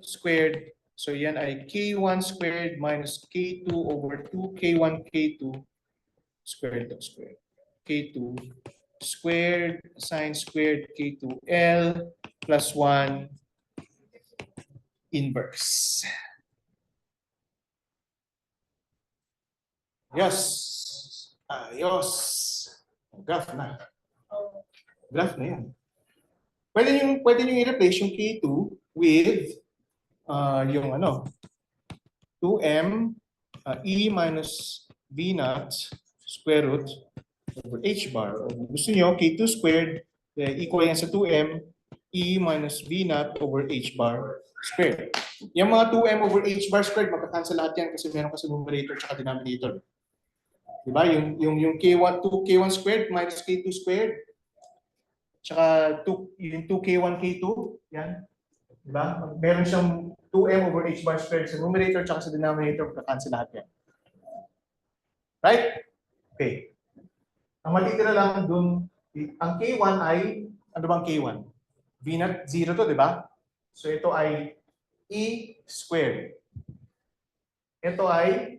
squared. So yan ay K1 squared minus K2 over 2 K1 K2 squared dot squared. K2 squared sine squared K2L plus 1 inverse. Yes. Ayos. Graph na. Graph na yan. Pwede nyo i-replace yung K2 with yung 2m E minus V naught square root over H bar. O gusto nyo, K2 squared equal yan sa 2m E minus V naught over H bar squared. Yung mga 2m over H bar squared, magkakancel lahat yan kasi meron kasi numerator at denominator. Diba? Yung K1, 2K1 squared minus K2 squared. Tsaka yung 2K1, K2. Yan. Diba? Meron siyang 2m over H bar squared sa numerator tsaka sa denominator. Magkakancel lahat yan. Right? Okay. Ang matitira lang dun, ang K1 ay, ano bang K1? V naught 0 to, diba? So ito ay E squared. Ito ay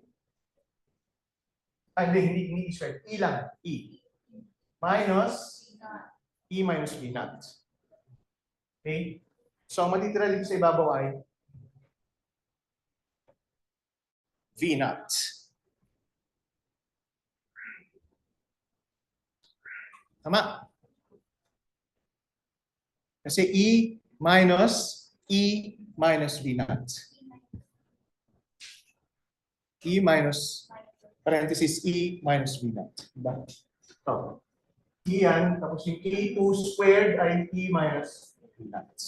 hindi E squared. E lang. E. Minus E minus V naught. Okay? So, ang matitira dito sa ibabaw ay V naught. Tama? Kasi E minus V naught. E minus parenthesis E minus V naught. Diba? So, E yan, tapos yung K2 squared ay E minus V naught.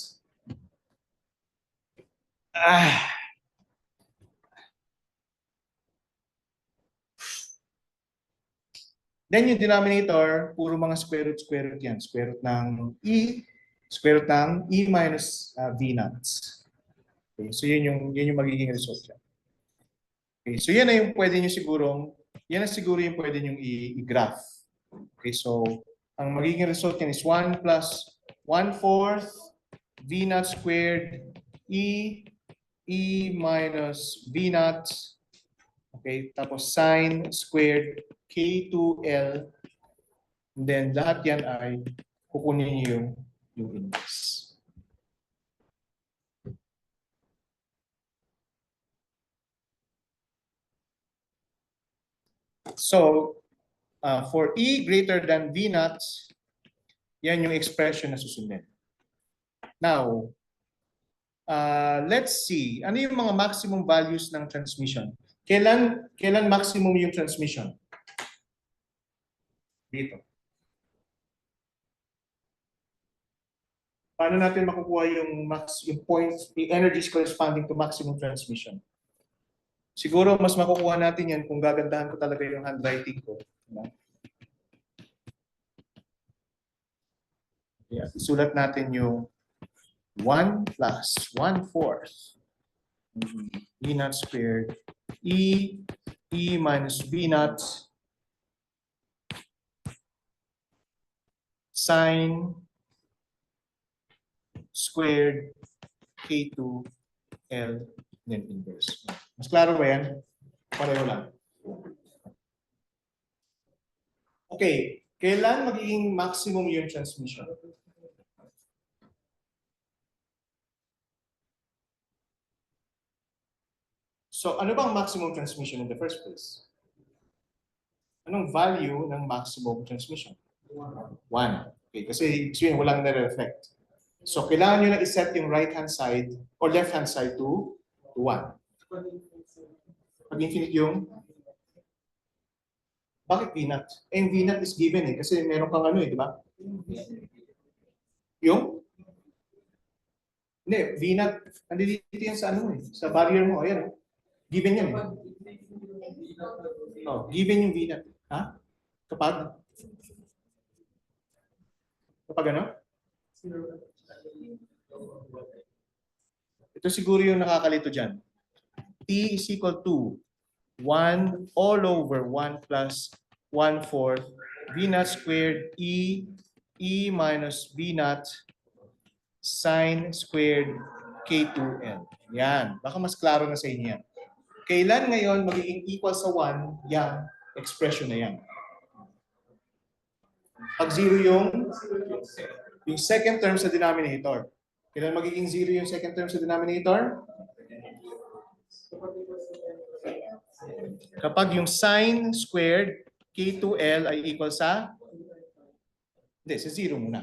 Then yung denominator, puro mga square root yan. Square root ng E minus V naught. Okay, so yun yung magiging result yan. Okay, so yan na yung pwede nyo siguro yung pwede nyo i-graph. Okay, so ang magiging result yan is 1 plus 1/4 V naught squared E minus V naught. Okay, tapos sine squared K2L. And then lahat yan ay kukunin niyo yung inverse. So, for E greater than V naught, yan yung expression na susundin. Now, let's see. Ano yung mga maximum values ng transmission? Kailan maximum yung transmission? Dito. Paano natin makukuha yung points, the energies corresponding to maximum transmission? Siguro mas makukuha natin yan kung gagandahan ko talaga yung handwriting ko. Yeah, isulat natin yung 1 plus 1/4 V naught squared E minus V naught sine squared K2L then inverse. Mas klaro ba yan? Pareho lang. Okay. Kailan magiging maximum yung transmission? So, ano bang maximum transmission in the first place? Anong value ng maximum transmission? 1. Okay, kasi walang nare-reflect. So, kailangan nyo na iset yung right-hand side or left-hand side to 1. Pag infinite yung? Bakit V naught? Eh, V naught is given kasi meron kang di ba? Yung? Hindi, V naught, andito yan sa sa barrier mo. Ayan, given yan Oh, given yung V naught. Ha? Kapag? Kapag ano? Ito siguro yung nakakalito dyan. T is equal to 1 all over 1 plus 1/4 V naught squared E minus V naught sine squared K2L. Yan. Baka mas klaro na sa inyo yan. Kailan ngayon magiging equal sa 1 yung expression na yan? Pag 0 yung second term sa denominator. Kailan magiging 0 yung second term sa denominator? Kapag yung sine squared K2L ay equal sa? Hindi, sa 0 muna.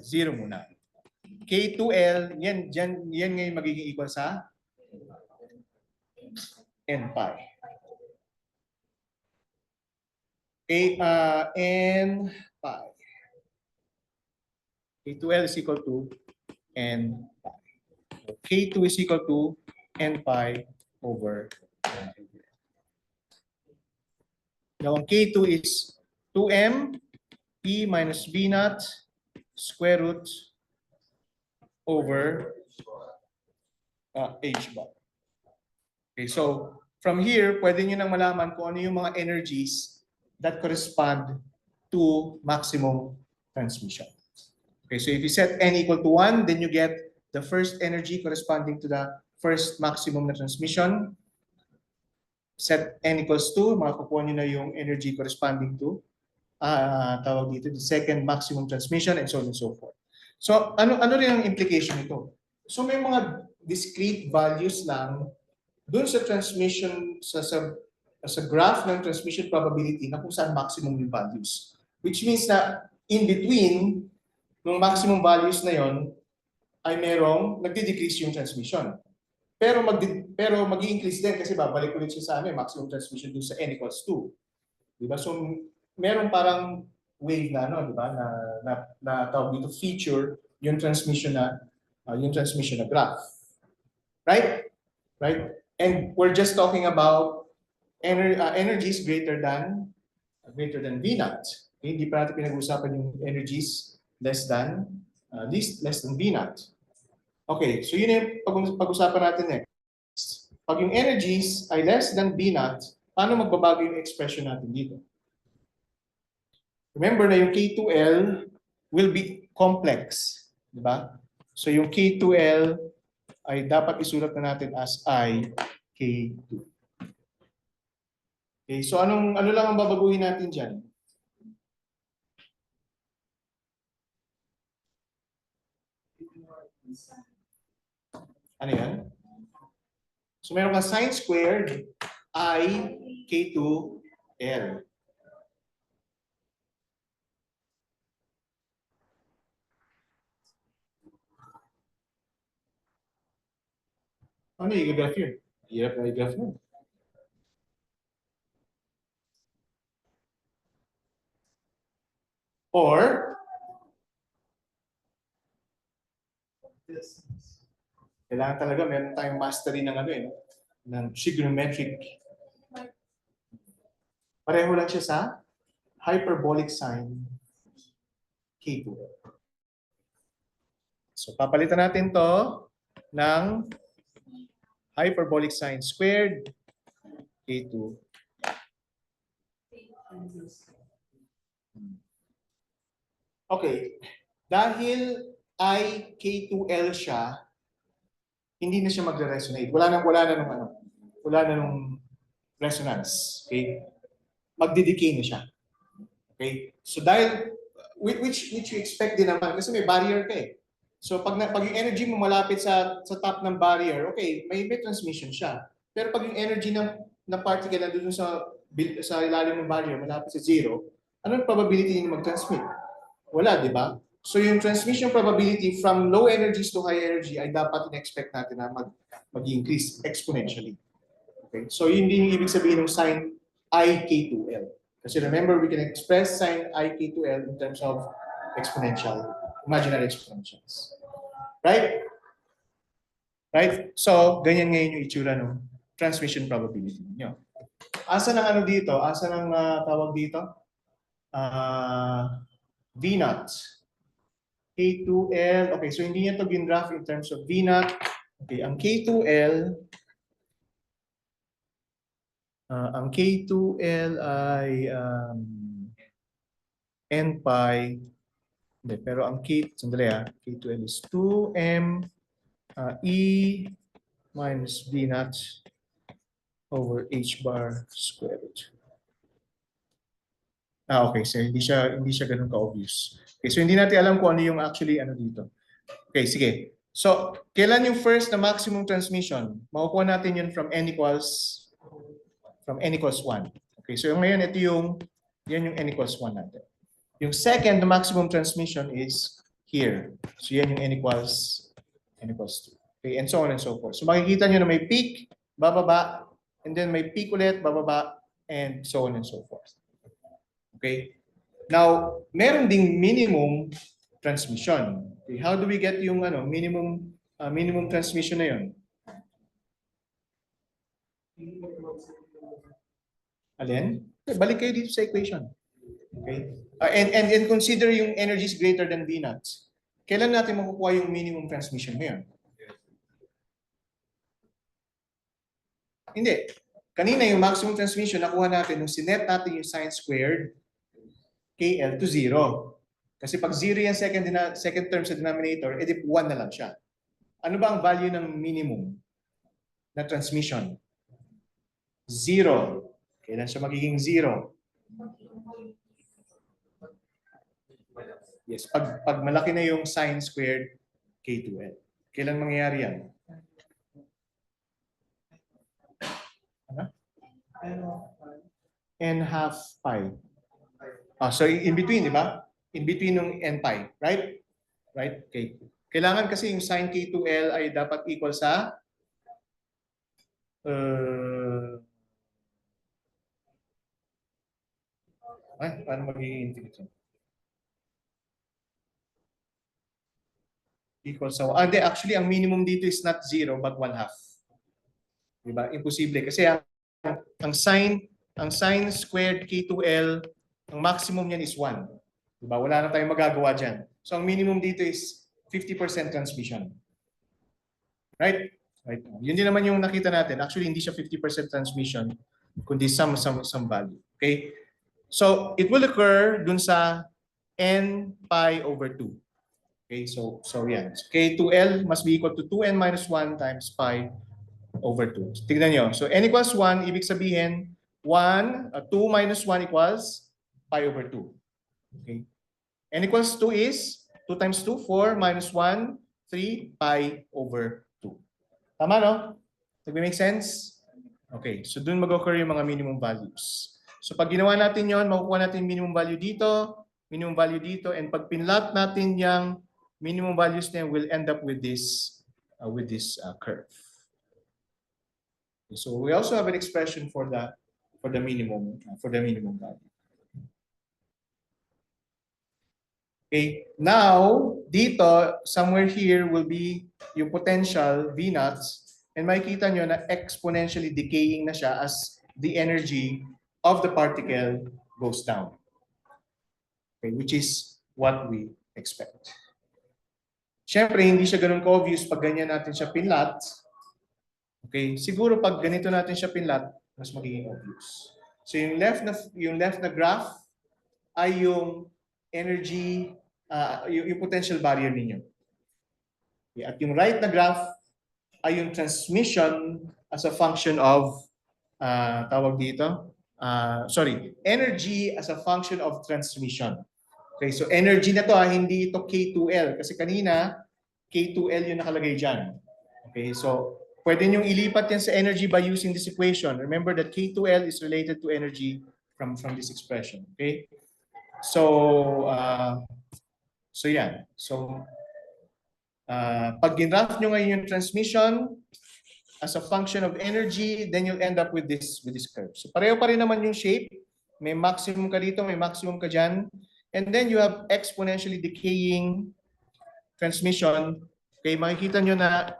0 muna. K2L, yan ngayon magiging equal sa N pi. N pi. K2L is equal to N pi. K2 is equal to N pi over N. Now, ang K2 is 2M E minus V naught square root over H bar. Okay, so from here, pwede nyo nang malaman kung ano yung mga energies that correspond to maximum transmission. Okay, so if you set N equal to 1, then you get the first energy corresponding to the first maximum na transmission. Set N equals 2, makakukuha nyo na yung energy corresponding to tawag dito, the second maximum transmission, and so on and so forth. So, ano rin ang implication nito? So, may mga discrete values lang dun sa transmission, sa graph ng transmission probability na kung saan maximum yung values. Which means na in between ng maximum values na yon ay merong nagde-decrease yung transmission. Pero mag-i-increase din kasi babalik ulit siya sa maximum transmission dun sa N equals 2. Diba? So, meron parang wave na di ba na tawag dito feature yung transmission na graph. Right? And we're just talking about energies greater than V naught. Okay? Hindi pa natin pinag-usapan yung energies less than V naught. Okay, so yun yung pag-usapan natin next. Pag yung energies ay less than V naught, paano magbabago yung expression natin dito? Remember na yung K2L will be complex, di ba? So yung K2L ay dapat isulat na natin as IK2. Okay, so ano lang ang babaguhin natin diyan? Ano yan? So meron ka sine squared IK2L. Ano yung i-graph yun? Hirap na i-graph yun. Or, kailangan talaga meron tayong mastery ng ng trigonometric. Pareho lang siya sa hyperbolic sine K2. So, papalitan natin to ng hyperbolic sine squared K2. Okay. Dahil IK2L siya, hindi na siya magre-resonate. Wala na nung resonance. Okay? Magdi-decay na siya. Okay? So dahil which you expect din naman kasi may barrier ka eh. So pag yung energy mo malapit sa top ng barrier, okay, may transmission siya. Pero pag yung energy ng particle na doon sa ilalim ng barrier malapit sa zero, anong probability niya mag-transmit? Wala, di ba? So yung transmission probability from low energies to high energy ay dapat in-expect natin na mag-increase exponentially. Okay? So yun din yung ibig sabihin ng sine IK2L. Kasi remember, we can express sine IK2L in terms of imaginary exponentials. Right? Right? So, ganyan ngayon yung itsura ng transmission probability niyo. Asa ng ano dito? Asa ng tawag dito? V naught. K2L. Okay, so hindi niya ito ginraph in terms of V naught. Okay, ang K2L, ay N pi. Hindi, pero ang sandali K2L is 2M E minus V naught over H bar squared. Okay, so hindi siya ganun ka-obvious. Okay, so hindi natin alam kung ano yung actually ano dito. Okay, sige. So, kailan yung first na maximum transmission? Makukuha natin yun from n equals 1. Okay, so ngayon yan yung n equals 1 natin. Yung second na maximum transmission is here. So yan yung n equals 2. Okay, and so on and so forth. So makikita nyo na may peak, bababa, and then may peak ulit, bababa, and so on and so forth. Okay? Now, meron ding minimum transmission. Okay, how do we get yung minimum transmission na yun? Alin? Okay, balik kayo dito sa equation. Okay? And consider yung energy is greater than V naught. Kailan natin makukuha yung minimum transmission ngayon? Hindi. Kanina yung maximum transmission, nakuha natin nung sinet natin yung sine squared KL to 0. Kasi pag 0 yung second term sa denominator, edi 1 na lang siya. Ano ba ang value ng minimum na transmission? 0. Kailan siya magiging 0? Yes, pag malaki na yung sine squared K2L. Kailan mangyayari yan? N half pi. So in between, di ba? In between ng n pi, right? Right? Okay. Kailangan kasi yung sine K2L ay dapat equal sa paano magiging infinity? Equal sa actually ang minimum dito is not 0 but 1/2. Di ba? Imposible kasi ang sine squared K2L, ang maximum niyan is 1. Di ba? Wala na tayong magagawa diyan. So ang minimum dito is 50% transmission. Right? Right. Yun din naman yung nakita natin. Actually hindi siya 50% transmission kundi some value. Okay? So it will occur dun sa n pi over 2. Okay, so yan. So, K2L must be equal to 2n minus 1 times pi over 2. Tignan nyo. So n equals 1, ibig sabihin 2 minus 1 equals pi over 2. Okay. N equals 2 is 2 times 2, 4 minus 1, 3 pi over 2. Tama, no? Nag-make sense? Okay, so dun mag-occur yung mga minimum values. So pag ginawa natin yon, makukuha natin minimum value dito, and pag pinlot natin yung minimum values na will end up with this curve. Okay, so we also have an expression for the minimum value. Okay, now dito somewhere here will be yung potential V naughts, and makikita nyo na exponentially decaying na siya as the energy of the particle goes down. Okay, which is what we expect. Siyempre, hindi siya ganun ka-obvious pag ganyan natin siya pinlat. Okay, siguro pag ganito natin siya pinlat, mas magiging obvious. So yung left na graph ay yung energy, yung potential barrier ninyo. Okay, at yung right na graph ay yung transmission as a function of, energy as a function of transmission. Okay, so energy na to hindi ito K2L kasi kanina K2L yung nakalagay dyan. Okay, so pwede nyo ilipat yan sa energy by using this equation. Remember that K2L is related to energy from this expression. Okay, so yan. So pag ginraph nyo ngayon yung transmission as a function of energy, then you'll end up with this curve. So pareho pa rin naman yung shape. May maximum ka dito, may maximum ka dyan. And then you have exponentially decaying transmission. Okay, makikita nyo na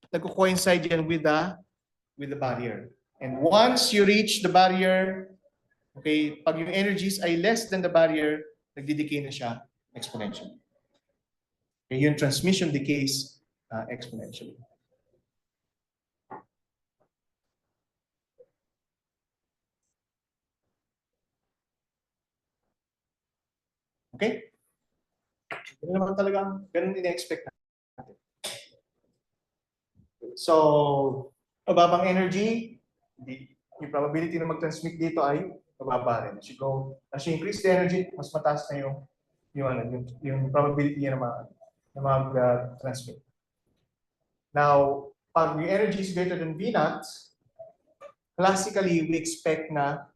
nagko-coincide yan with the barrier. And once you reach the barrier, okay, pag yung energies ay less than the barrier, nagdi-decay na siya exponentially. Okay, yung transmission decays exponentially. Okay? Ganun naman talaga, ganun din-expect natin. So, mababang energy, yung probability na mag-transmit dito ay mababa rin. As you increase the energy, mas mataas na yung probability niya na mag-transmit. Now, pag yung energy is greater than V naught, classically, we expect na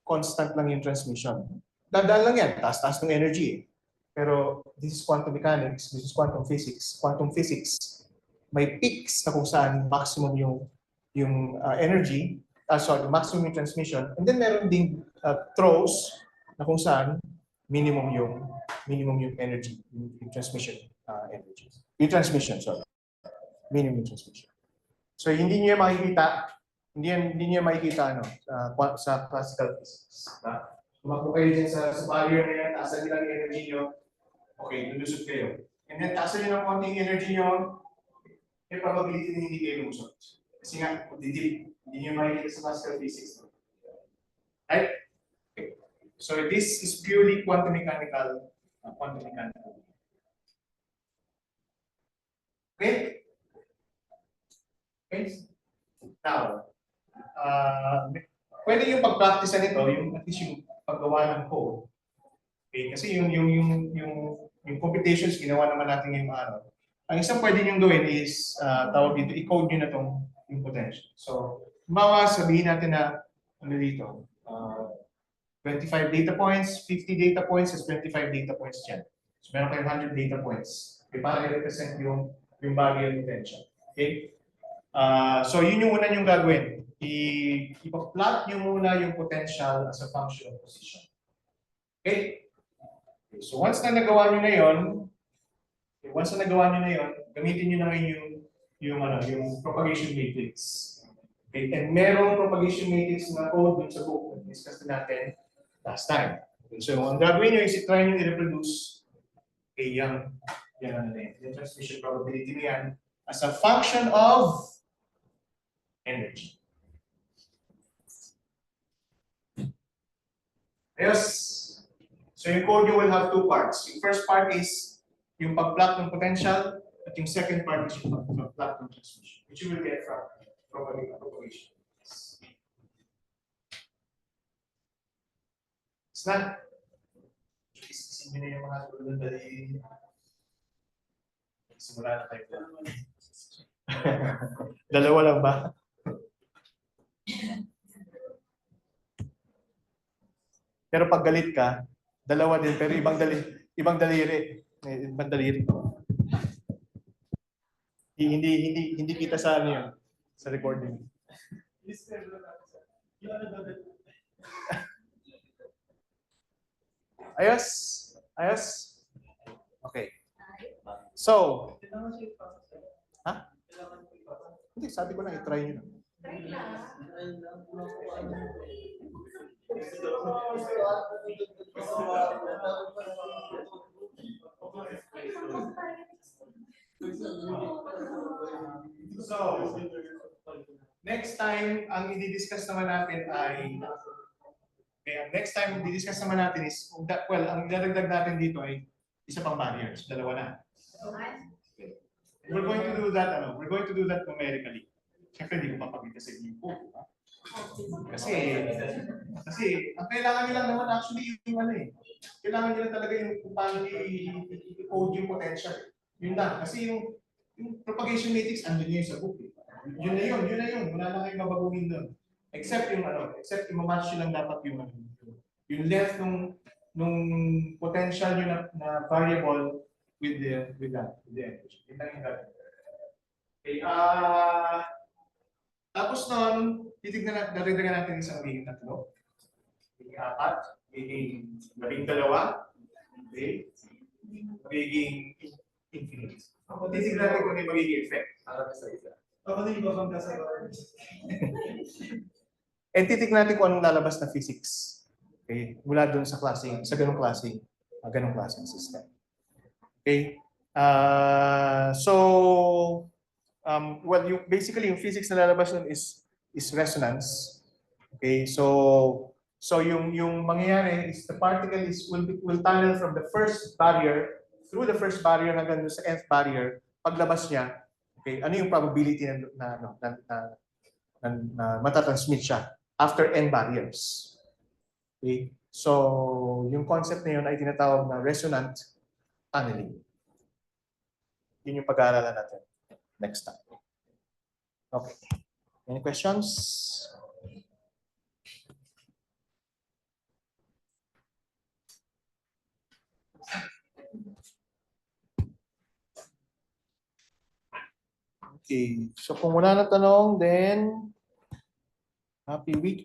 constant lang yung transmission. Dadaan lang yan, taas-taas ng energy eh. Pero this is quantum mechanics, this is quantum physics. Quantum physics, may peaks na kung saan maximum yung energy, maximum yung transmission, and then meron ding throws na kung saan minimum yung energy, yung transmission energy. Yung transmission, sorry. Minimum transmission. So hindi niyo makikita, hindi niyo makikita sa classical physics. Tumakbo kayo dyan sa barrier na yan, taasan nyo lang yung energy nyo, okay, lulusot kayo. And then taasan nyo ng konting energy nyo, may probability na hindi kayo lumusot. Kasi nga, hindi nyo makikita sa classical physics. Right? Okay. So this is purely quantum mechanical. Okay? Okay? Now, pwede yung pag-practice nito, yung at least yung paggawa ng code. Okay? Kasi yung computations ginawa naman natin ngayong araw. Ang isang pwede nyo gawin is, tawag dito, i-code nyo na yung potential. So, sabihin natin na, ano dito, 25 data points, 50 data points, is 25 data points dyan. So, meron kayong 100 data points. Okay, para i-represent yung barrier potential. Okay? So, yun yung una yung gagawin. Ipa-plot nyo muna yung potential as a function of position. Okay? So, once na nagawa nyo na yun, gamitin nyo na ngayon yung propagation matrix. Okay? And merong propagation matrix na code dun sa book na discuss natin last time. Okay? So, ang gagawin nyo is try nyo i-reproduce yung transmission probability niyan as a function of energy. Yes. So yung code will have two parts. Yung first part is yung pag-plot ng potential at yung second part is yung pag-plot ng transmission, which you will get from propagation. It's not. Isipin nyo na yung mga tulad na simula na kayo. Dalawa lang ba? Pero pag galit ka, dalawa din, pero ibang daliri. Ibang daliri. Hindi kita sa ano yun, sa recording. Ayos? Ayos? Okay. So, ha? Hindi, sabi ko lang, i-try nyo.
Try lang.
So, next time, ang i-discuss naman natin ay is, well, ang dadagdag natin dito ay isa pang barriers, dalawa na. We're going to do that, numerically. Siyempre, hindi ko papakita sa inyo po. Kasi ang kailangan nyo lang naman actually yung kailangan nyo lang talaga yung kung paano i-code yung potential. Yun lang. Kasi yung propagation matrix, andun yun sa book. Yun na yun. Wala na kayong mabaguhin doon. Except yung match nyo lang dapat yung length nung potential nyo na variable with the energy. Yun lang yung gagawin. Okay, tapos nun, daridagan natin isang magiging 3, magiging 4, magiging 12, okay, magiging infinite. Titignan natin kung ano yung magiging effect.
Para sa isa.
Ako din ba bang And titignan natin kung anong lalabas na physics. Okay? Mula doon sa ganung klaseng system. Okay? Well, basically yung physics na lalabas nun is resonance. Okay? So yung mangyayari is the particle will tunnel from the first barrier through the first barrier hanggang sa nth barrier. Paglabas niya, okay, ano yung probability na matatransmit siya after n barriers. Okay? So, yung concept na yun ay tinatawag na resonant tunneling. Yun yung pag-aaralan natin next time. Okay. Any questions? Okay. So, kung wala na tanong, then happy week.